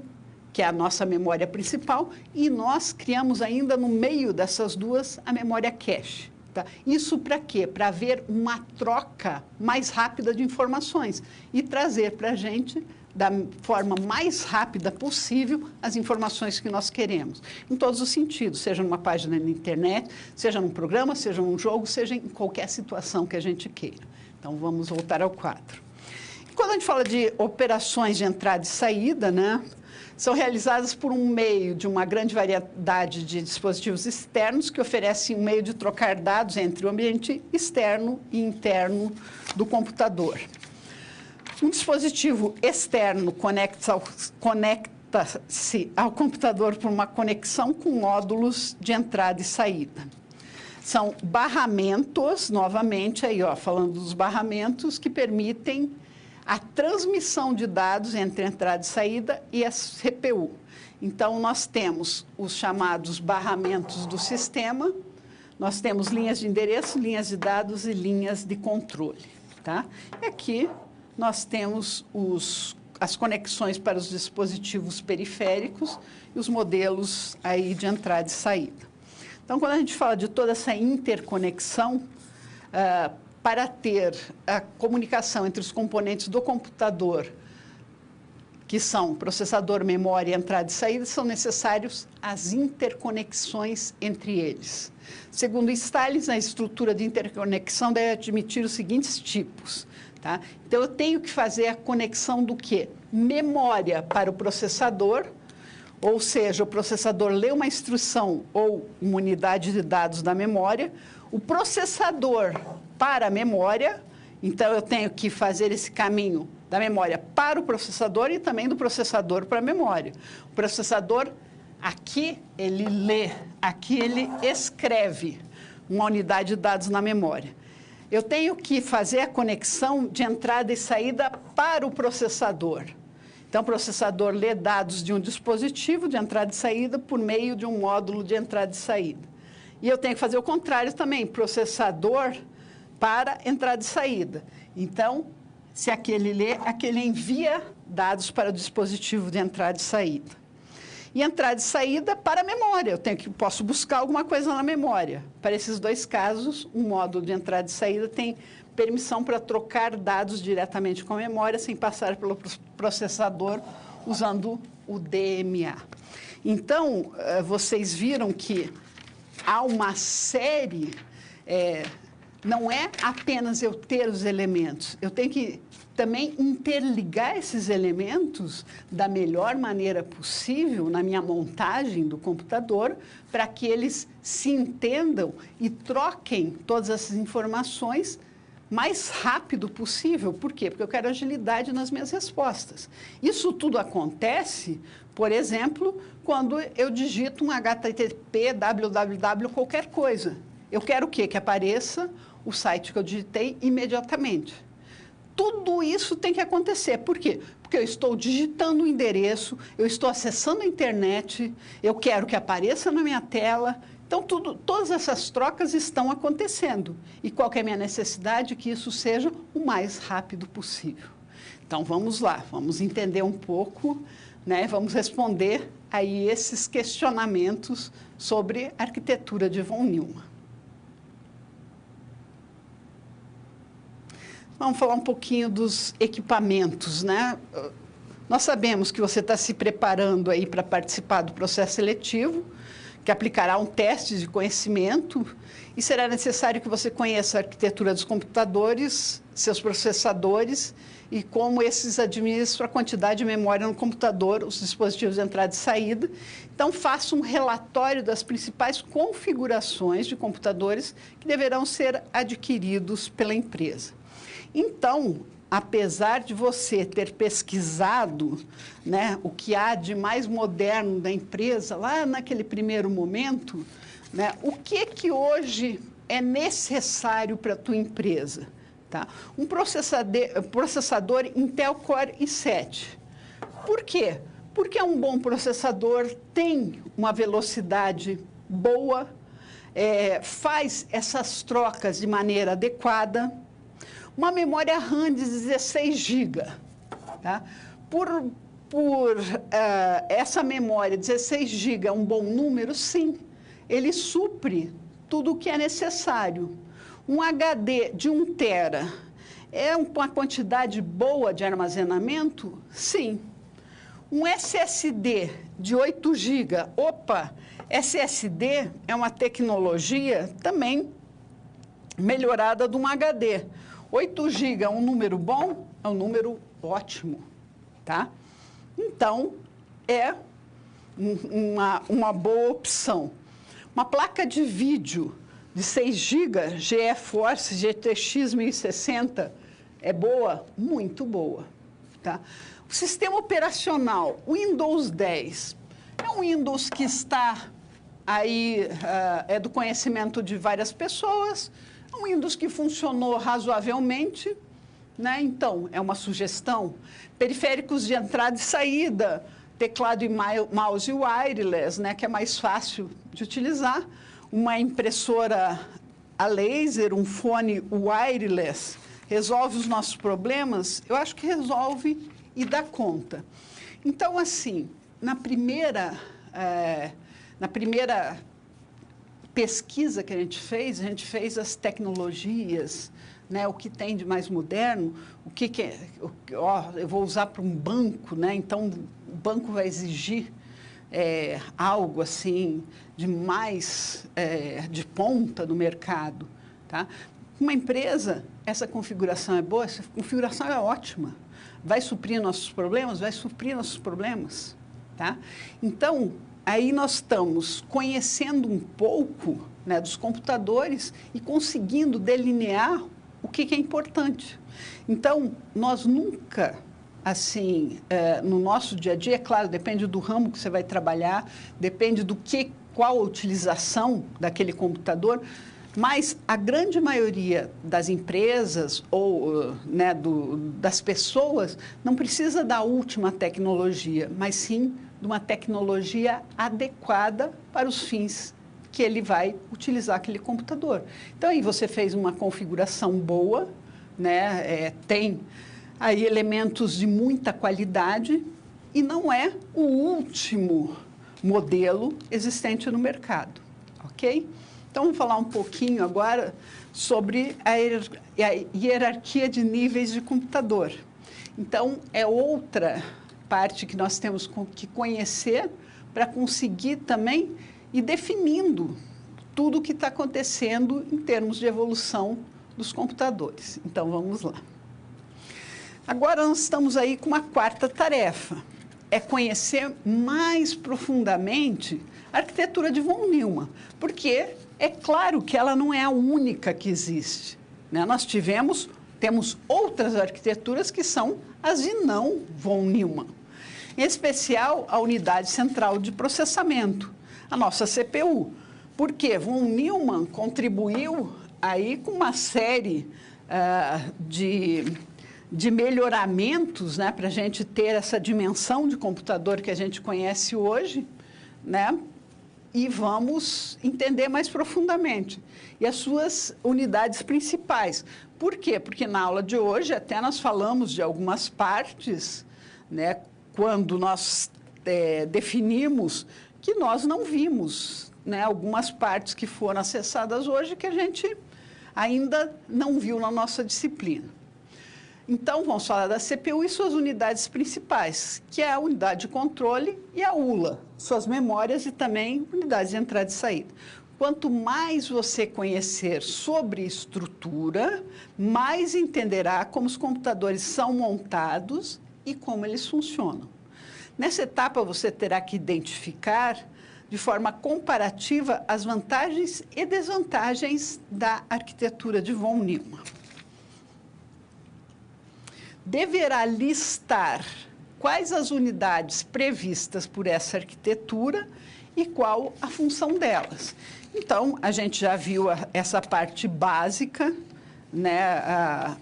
que é a nossa memória principal, e nós criamos ainda no meio dessas duas a memória cache, tá? Isso para quê? Para haver uma troca mais rápida de informações e trazer para a gente, da forma mais rápida possível, as informações que nós queremos, em todos os sentidos, seja numa página na internet, seja num programa, seja num jogo, seja em qualquer situação que a gente queira. Então, vamos voltar ao quadro. Quando a gente fala de operações de entrada e saída, né, são realizadas por um meio de uma grande variedade de dispositivos externos que oferecem um meio de trocar dados entre o ambiente externo e interno do computador. Um dispositivo externo conecta-se ao computador por uma conexão com módulos de entrada e saída. São barramentos, novamente, aí, ó, falando dos barramentos, que permitem a transmissão de dados entre entrada e saída e a CPU. Então, nós temos os chamados barramentos do sistema, nós temos linhas de endereço, linhas de dados e linhas de controle. Tá? E aqui nós temos as conexões para os dispositivos periféricos e os modelos aí de entrada e saída. Então, quando a gente fala de toda essa interconexão, para ter a comunicação entre os componentes do computador, que são processador, memória, entrada e saída, são necessários as interconexões entre eles. Segundo Stalin, a estrutura de interconexão deve admitir os seguintes tipos. Tá? Então, eu tenho que fazer a conexão do quê? Memória para o processador, ou seja, o processador lê uma instrução ou uma unidade de dados da memória, o processador para a memória, então eu tenho que fazer esse caminho da memória para o processador e também do processador para a memória. O processador, aqui ele lê, aqui ele escreve uma unidade de dados na memória. Eu tenho que fazer a conexão de entrada e saída para o processador. Então, o processador lê dados de um dispositivo de entrada e saída por meio de um módulo de entrada e saída. E eu tenho que fazer o contrário também, processador para entrada e saída. Então, se aquele lê, aquele envia dados para o dispositivo de entrada e saída. E entrada e saída para a memória. Posso buscar alguma coisa na memória. Para esses dois casos, um módulo de entrada e saída tem permissão para trocar dados diretamente com a memória, sem passar pelo processador, usando o DMA. Então, vocês viram que há uma série, não é apenas eu ter os elementos, eu tenho que também interligar esses elementos da melhor maneira possível na minha montagem do computador, para que eles se entendam e troquem todas essas informações mais rápido possível. Por quê? Porque eu quero agilidade nas minhas respostas. Isso tudo acontece, por exemplo, quando eu digito um HTTP, www, qualquer coisa. Eu quero o quê? Que apareça o site que eu digitei imediatamente. Tudo isso tem que acontecer. Por quê? Porque eu estou digitando o endereço, eu estou acessando a internet, eu quero que apareça na minha tela. Então, todas essas trocas estão acontecendo. E qual que é a minha necessidade? Que isso seja o mais rápido possível. Então, vamos lá, vamos entender um pouco, né? Vamos responder aí esses questionamentos sobre a arquitetura de von Neumann. Vamos falar um pouquinho dos equipamentos, né? Nós sabemos que você está se preparando aí para participar do processo seletivo, que aplicará um teste de conhecimento, e será necessário que você conheça a arquitetura dos computadores, seus processadores, e como esses administram a quantidade de memória no computador, os dispositivos de entrada e saída. Então, faça um relatório das principais configurações de computadores que deverão ser adquiridos pela empresa. Então, apesar de você ter pesquisado, né, o que há de mais moderno da empresa, lá naquele primeiro momento, né, o que hoje é necessário para a tua empresa? Tá? Um processador Intel Core i7. Por quê? Porque um bom processador tem uma velocidade boa, faz essas trocas de maneira adequada. Uma memória RAM de 16 GB. Tá? Essa memória, 16 GB, é um bom número? Sim. Ele supre tudo o que é necessário. Um HD de 1 TB é uma quantidade boa de armazenamento? Sim. Um SSD de 8 GB. Opa, SSD é uma tecnologia também melhorada de um HD. 8 GB é um número bom? É um número ótimo, tá? Então, é uma boa opção. Uma placa de vídeo de 6 GB, GeForce GTX 1060, é boa? Muito boa, tá? O sistema operacional, Windows 10, é um Windows que está aí, é do conhecimento de várias pessoas, é um Windows que funcionou razoavelmente, né? Então, é uma sugestão. Periféricos de entrada e saída, teclado e mouse wireless, né? Que é mais fácil de utilizar, uma impressora a laser, um fone wireless, resolve os nossos problemas? Eu acho que resolve e dá conta. Então, assim, na primeira pesquisa que a gente fez as tecnologias, né, o que tem de mais moderno, o que é, eu vou usar para um banco, né, então o banco vai exigir algo assim de mais de ponta no mercado, tá? Uma empresa, essa configuração é boa, essa configuração é ótima. Vai suprir nossos problemas? Vai suprir nossos problemas, tá? Então, aí nós estamos conhecendo um pouco, né, dos computadores e conseguindo delinear o que é importante. Então, nós nunca, assim, no nosso dia a dia, é claro, depende do ramo que você vai trabalhar, depende qual a utilização daquele computador, mas a grande maioria das empresas ou, né, das pessoas não precisa da última tecnologia, mas sim de uma tecnologia adequada para os fins que ele vai utilizar aquele computador. Então, aí você fez uma configuração boa, né, tem aí elementos de muita qualidade e não é o último modelo existente no mercado, ok? Então, vamos falar um pouquinho agora sobre a hierarquia de níveis de computador. Então, é outra parte que nós temos que conhecer para conseguir também ir definindo tudo o que está acontecendo em termos de evolução dos computadores. Então, vamos lá. Agora, nós estamos aí com uma quarta tarefa, é conhecer mais profundamente a arquitetura de von Neumann, porque é claro que ela não é a única que existe, né? Nós temos outras arquiteturas que são as de não von Neumann, em especial a unidade central de processamento, a nossa CPU, porque von Neumann contribuiu aí com uma série de melhoramentos, né, para a gente ter essa dimensão de computador que a gente conhece hoje, né? E vamos entender mais profundamente. E as suas unidades principais. Por quê? Porque na aula de hoje até nós falamos de algumas partes, né, quando nós definimos que nós não vimos, né, algumas partes que foram acessadas hoje que a gente ainda não viu na nossa disciplina. Então, vamos falar da CPU e suas unidades principais, que é a unidade de controle e a ULA, suas memórias e também unidades de entrada e saída. Quanto mais você conhecer sobre estrutura, mais entenderá como os computadores são montados e como eles funcionam. Nessa etapa, você terá que identificar de forma comparativa as vantagens e desvantagens da arquitetura de von Neumann. Deverá listar quais as unidades previstas por essa arquitetura e qual a função delas. Então, a gente já viu essa parte básica, né,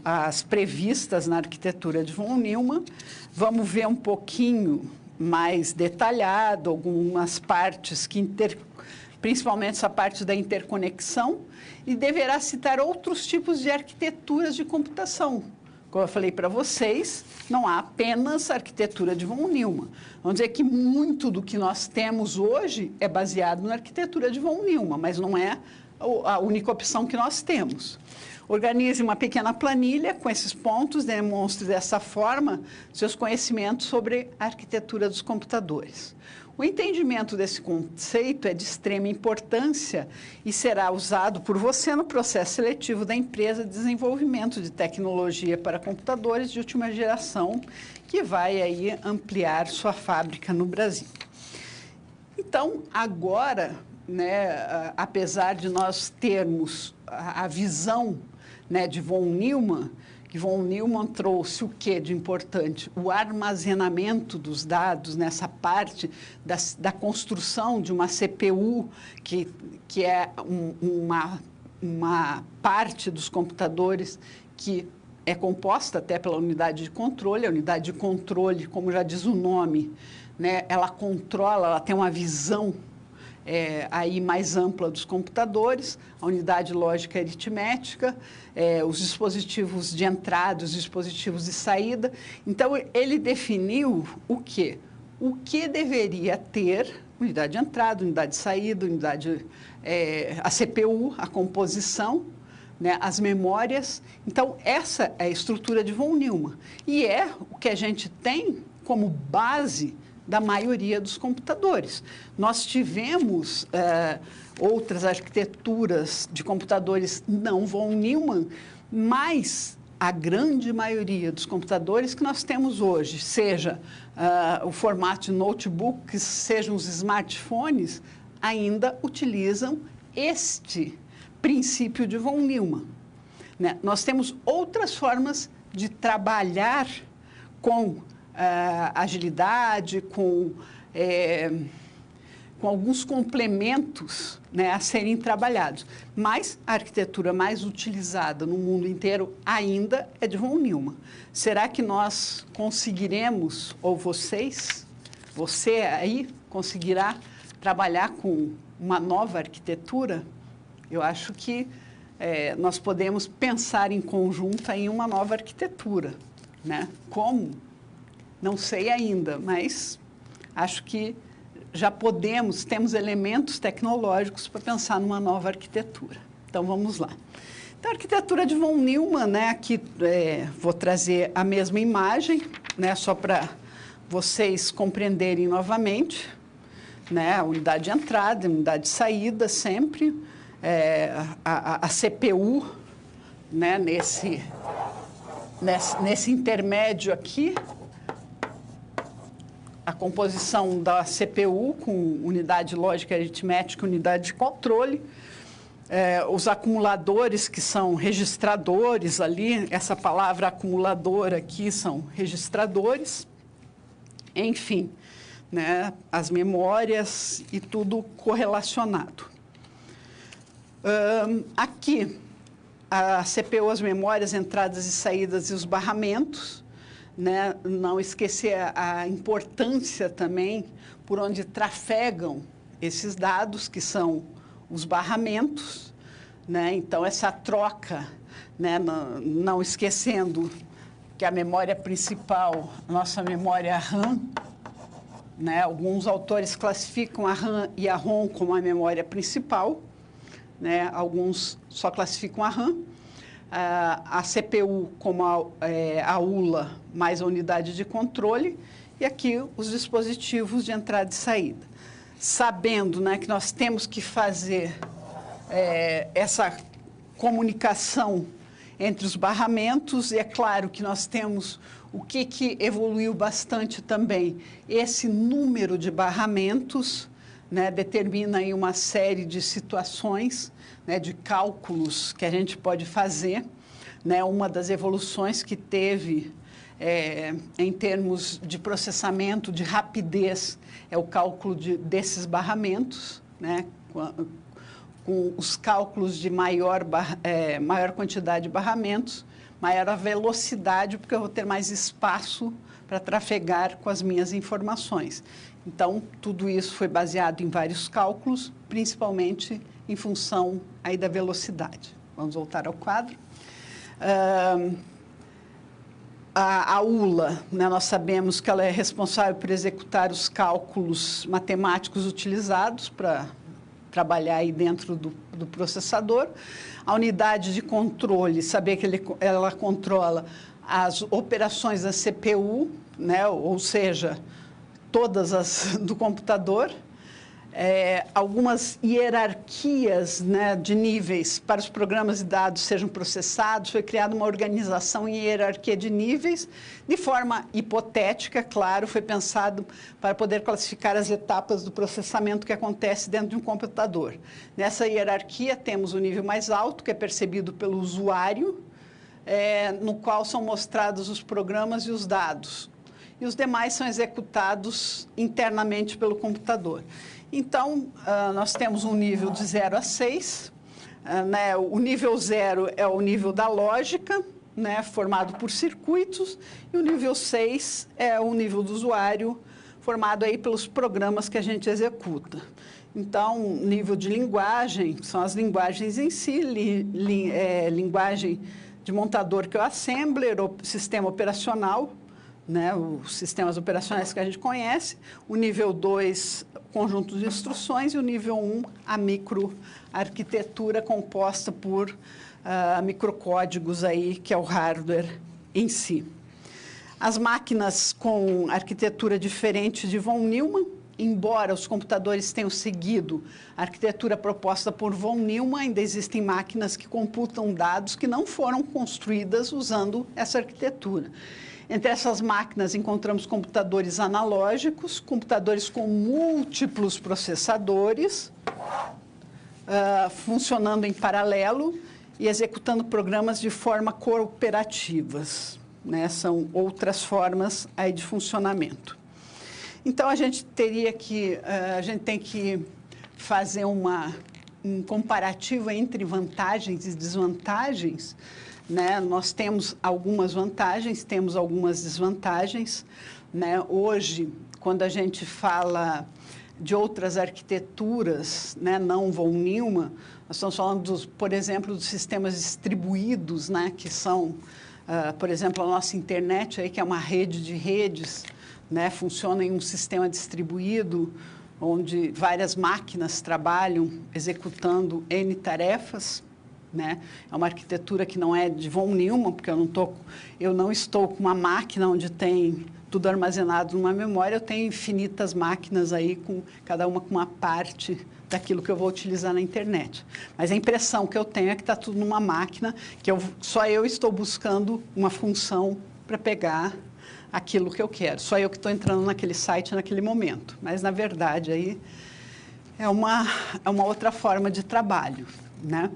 as previstas na arquitetura de von Neumann. Vamos ver um pouquinho mais detalhado algumas partes principalmente essa parte da interconexão, e deverá citar outros tipos de arquiteturas de computação. Como eu falei para vocês, não há apenas a arquitetura de von Neumann. Vamos dizer que muito do que nós temos hoje é baseado na arquitetura de von Neumann, mas não é a única opção que nós temos. Organize uma pequena planilha com esses pontos, demonstre dessa forma seus conhecimentos sobre a arquitetura dos computadores. O entendimento desse conceito é de extrema importância e será usado por você no processo seletivo da empresa de desenvolvimento de tecnologia para computadores de última geração, que vai aí ampliar sua fábrica no Brasil. Então, agora, né, apesar de nós termos a visão, né, de von Neumann, que von Neumann trouxe o que de importante? O armazenamento dos dados nessa parte da construção de uma CPU, que é uma parte dos computadores que é composta até pela unidade de controle. A unidade de controle, como já diz o nome, né, ela controla, ela tem uma visão aí mais ampla dos computadores, a unidade lógica aritmética, os dispositivos de entrada, os dispositivos de saída. Então, ele definiu o quê? O que deveria ter unidade de entrada, unidade de saída, a CPU, a composição, né, as memórias. Então, essa é a estrutura de von Neumann. E é o que a gente tem como base da maioria dos computadores. Nós tivemos outras arquiteturas de computadores não von Neumann, mas a grande maioria dos computadores que nós temos hoje, seja o formato de notebook, sejam os smartphones, ainda utilizam este princípio de von Neumann, né? Nós temos outras formas de trabalhar com agilidade, com alguns complementos, né, a serem trabalhados. Mas a arquitetura mais utilizada no mundo inteiro ainda é de von Neumann. Será que nós conseguiremos, ou você aí, conseguirá trabalhar com uma nova arquitetura? Eu acho que nós podemos pensar em conjunto em uma nova arquitetura, né? Como? Não sei ainda, mas acho que já temos elementos tecnológicos para pensar numa nova arquitetura. Então, vamos lá. Então, a arquitetura de von Neumann, né, aqui vou trazer a mesma imagem, né, só para vocês compreenderem novamente, né, a unidade de entrada, a unidade de saída sempre, a CPU, né, nesse intermédio aqui, a composição da CPU com unidade lógica aritmética, unidade de controle, os acumuladores que são registradores ali, essa palavra acumulador aqui são registradores, enfim, né, as memórias e tudo correlacionado. Aqui, a CPU, as memórias, entradas e saídas e os barramentos, né? Não esquecer a importância também por onde trafegam esses dados, que são os barramentos, né? Então, essa troca, né? Não esquecendo que a memória principal, a nossa memória RAM, né? Alguns autores classificam a RAM e a ROM como a memória principal, né? Alguns só classificam a RAM. A CPU como a ULA mais a unidade de controle, e aqui os dispositivos de entrada e saída. Sabendo, né, que nós temos que fazer essa comunicação entre os barramentos, e é claro que nós temos o que evoluiu bastante também, esse número de barramentos, né, determina aí uma série de situações, né, de cálculos que a gente pode fazer, né? Uma das evoluções que teve em termos de processamento, de rapidez, é o cálculo desses barramentos, né? Com os cálculos de maior quantidade de barramentos, maior a velocidade, porque eu vou ter mais espaço para trafegar com as minhas informações. Então, tudo isso foi baseado em vários cálculos, principalmente em função aí da velocidade. Vamos voltar ao quadro. A ULA, né, nós sabemos que ela é responsável por executar os cálculos matemáticos utilizados para trabalhar aí dentro do processador. A unidade de controle, saber que ela controla as operações da CPU, né? Ou seja, todas as do computador. Algumas hierarquias, né, de níveis para os programas e dados sejam processados. Foi criada uma organização em hierarquia de níveis, de forma hipotética, claro, foi pensado para poder classificar as etapas do processamento que acontece dentro de um computador. Nessa hierarquia temos o nível mais alto, que é percebido pelo usuário, no qual são mostrados os programas e os dados. E os demais são executados internamente pelo computador. Então, nós temos um nível de 0 a 6. Né? O nível 0 é o nível da lógica, né? Formado por circuitos, e o nível 6 é o nível do usuário, formado aí pelos programas que a gente executa. Então, nível de linguagem, são as linguagens em si, linguagem de montador, que é o assembler, o sistema operacional, né, os sistemas operacionais que a gente conhece, o nível 2, conjunto de instruções, e o nível 1, a microarquitetura composta por microcódigos, aí, que é o hardware em si. As máquinas com arquitetura diferente de von Neumann, embora os computadores tenham seguido a arquitetura proposta por von Neumann, ainda existem máquinas que computam dados que não foram construídas usando essa arquitetura. Entre essas máquinas, encontramos computadores analógicos, computadores com múltiplos processadores, funcionando em paralelo e executando programas de forma cooperativas, né? São outras formas aí de funcionamento. Então, a gente tem que fazer um comparativo entre vantagens e desvantagens, né? Nós temos algumas vantagens, temos algumas desvantagens, né? Hoje, quando a gente fala de outras arquiteturas, né, não von Neumann, nós estamos falando, por exemplo, dos sistemas distribuídos, né, que são, por exemplo, a nossa internet, aí, que é uma rede de redes, né, funciona em um sistema distribuído, onde várias máquinas trabalham executando N tarefas. Né? É uma arquitetura que não é de von Neumann, porque eu não estou com uma máquina onde tem tudo armazenado numa memória, eu tenho infinitas máquinas aí, cada uma com uma parte daquilo que eu vou utilizar na internet. Mas a impressão que eu tenho é que está tudo numa máquina, que só eu estou buscando uma função para pegar aquilo que eu quero. Só eu que estou entrando naquele site naquele momento. Mas, na verdade, aí é uma outra forma de trabalho, né?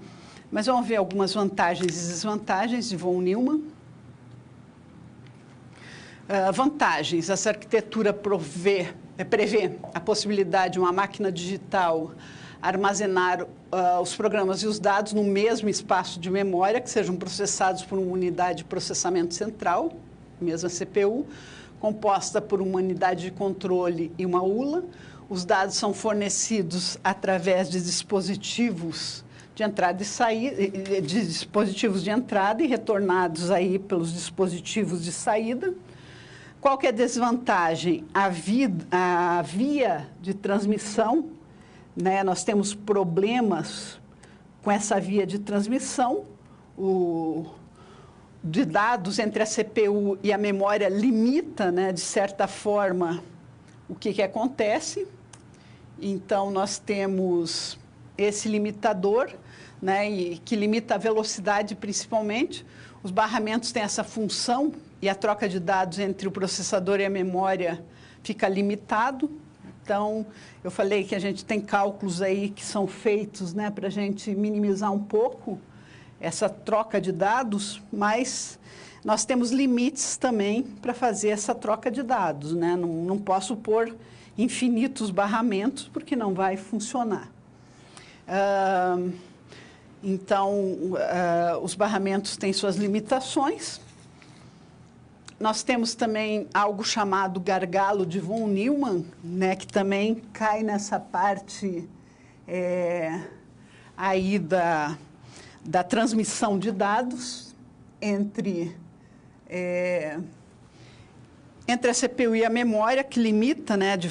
Mas vamos ver algumas vantagens e desvantagens de von Neumann. Vantagens: essa arquitetura prevê a possibilidade de uma máquina digital armazenar os programas e os dados no mesmo espaço de memória, que sejam processados por uma unidade de processamento central, mesma CPU, composta por uma unidade de controle e uma ULA. Os dados são fornecidos através de dispositivos de entrada e saída, de dispositivos de entrada e retornados aí pelos dispositivos de saída. Qual que é a desvantagem? A via de transmissão, né? Nós temos problemas com essa via de transmissão, de dados entre a CPU e a memória limita, né, de certa forma, o que acontece. Então, nós temos esse limitador, né, que limita a velocidade principalmente. Os barramentos têm essa função e a troca de dados entre o processador e a memória fica limitado. Então, eu falei que a gente tem cálculos aí que são feitos, né, para a gente minimizar um pouco essa troca de dados, mas nós temos limites também para fazer essa troca de dados, né? Não posso pôr infinitos barramentos, porque não vai funcionar. Então, os barramentos têm suas limitações. Nós temos também algo chamado gargalo de von Neumann, né, que também cai nessa parte aí da transmissão de dados entre entre a CPU e a memória, que limita, né, de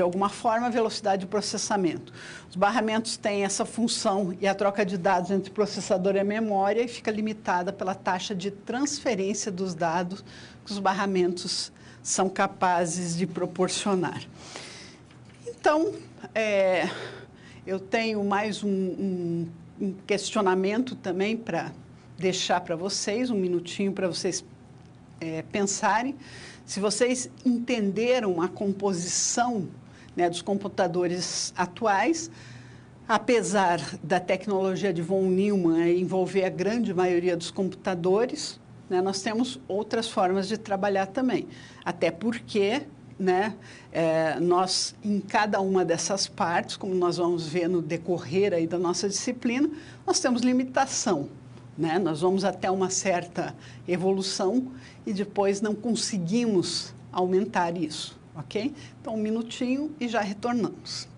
alguma forma, a velocidade de processamento. Os barramentos têm essa função e a troca de dados entre o processador e a memória e fica limitada pela taxa de transferência dos dados que os barramentos são capazes de proporcionar. Então, eu tenho mais um questionamento também para deixar para vocês, um minutinho para vocês pensarem. Se vocês entenderam a composição, né, dos computadores atuais, apesar da tecnologia de von Neumann envolver a grande maioria dos computadores, né, nós temos outras formas de trabalhar também. Até porque, né, nós, em cada uma dessas partes, como nós vamos ver no decorrer aí da nossa disciplina, nós temos limitação. Né? Nós vamos até uma certa evolução e depois não conseguimos aumentar isso, ok? Então, um minutinho e já retornamos.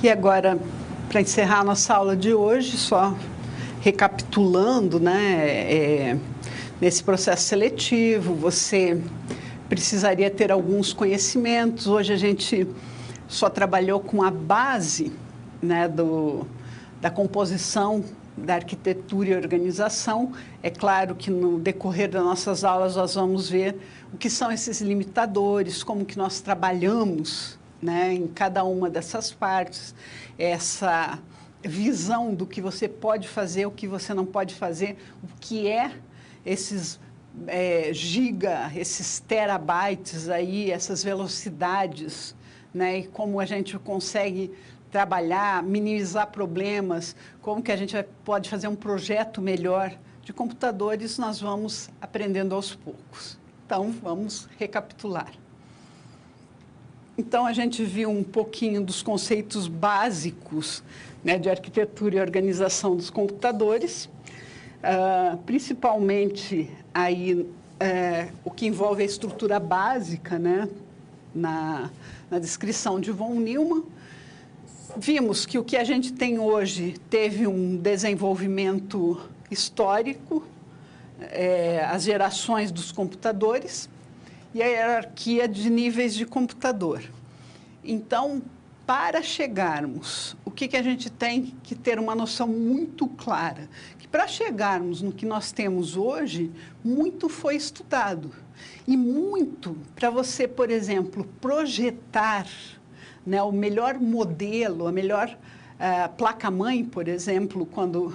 E agora, para encerrar a nossa aula de hoje, só recapitulando, né, nesse processo seletivo, você precisaria ter alguns conhecimentos. Hoje a gente só trabalhou com a base, né, da composição, da arquitetura e organização. É claro que no decorrer das nossas aulas nós vamos ver o que são esses limitadores, como que nós trabalhamos, né, em cada uma dessas partes, essa visão do que você pode fazer, o que você não pode fazer, o que esses esses terabytes aí, essas velocidades, né, e como a gente consegue trabalhar, minimizar problemas, como que a gente pode fazer um projeto melhor de computadores, nós vamos aprendendo aos poucos. Então, vamos recapitular. Então, a gente viu um pouquinho dos conceitos básicos, né, de arquitetura e organização dos computadores, principalmente aí, o que envolve a estrutura básica, né, na descrição de von Neumann. Vimos que o que a gente tem hoje teve um desenvolvimento histórico, as gerações dos computadores, e a hierarquia de níveis de computador. Então, para chegarmos, o que a gente tem que ter uma noção muito clara? Que para chegarmos no que nós temos hoje, muito foi estudado. E muito para você, por exemplo, projetar, né, o melhor modelo, a melhor placa-mãe, por exemplo, quando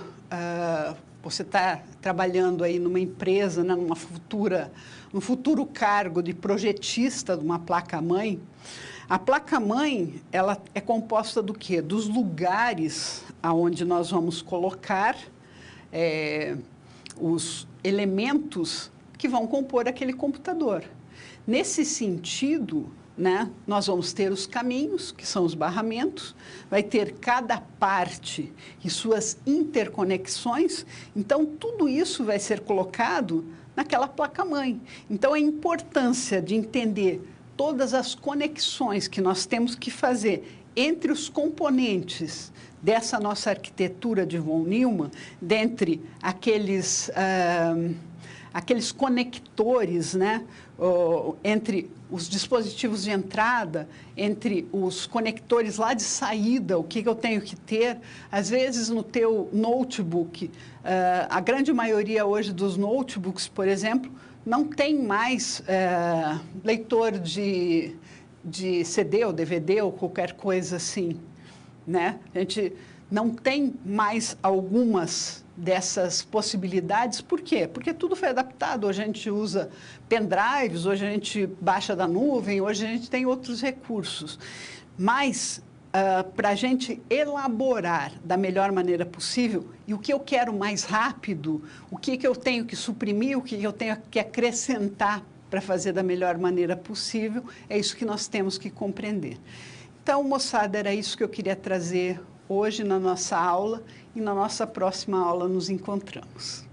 você está trabalhando aí numa empresa, né, num futuro cargo de projetista de uma placa-mãe. A placa-mãe, ela é composta do quê? Dos lugares aonde nós vamos colocar os elementos que vão compor aquele computador. Nesse sentido, né, nós vamos ter os caminhos, que são os barramentos, vai ter cada parte e suas interconexões, então tudo isso vai ser colocado naquela placa-mãe. Então, a importância de entender todas as conexões que nós temos que fazer entre os componentes dessa nossa arquitetura de von Neumann, dentre aqueles conectores, né, entre os dispositivos de entrada, entre os conectores lá de saída, o que eu tenho que ter. Às vezes, no teu notebook, a grande maioria hoje dos notebooks, por exemplo, não tem mais leitor de CD ou DVD ou qualquer coisa assim, né? A gente não tem mais algumas dessas possibilidades. Por quê? Porque tudo foi adaptado. Hoje a gente usa pendrives, hoje a gente baixa da nuvem, hoje a gente tem outros recursos. Mas, para a gente elaborar da melhor maneira possível, e o que eu quero mais rápido, o que eu tenho que suprimir, o que eu tenho que acrescentar para fazer da melhor maneira possível, é isso que nós temos que compreender. Então, moçada, era isso que eu queria trazer hoje na nossa aula, e na nossa próxima aula nos encontramos.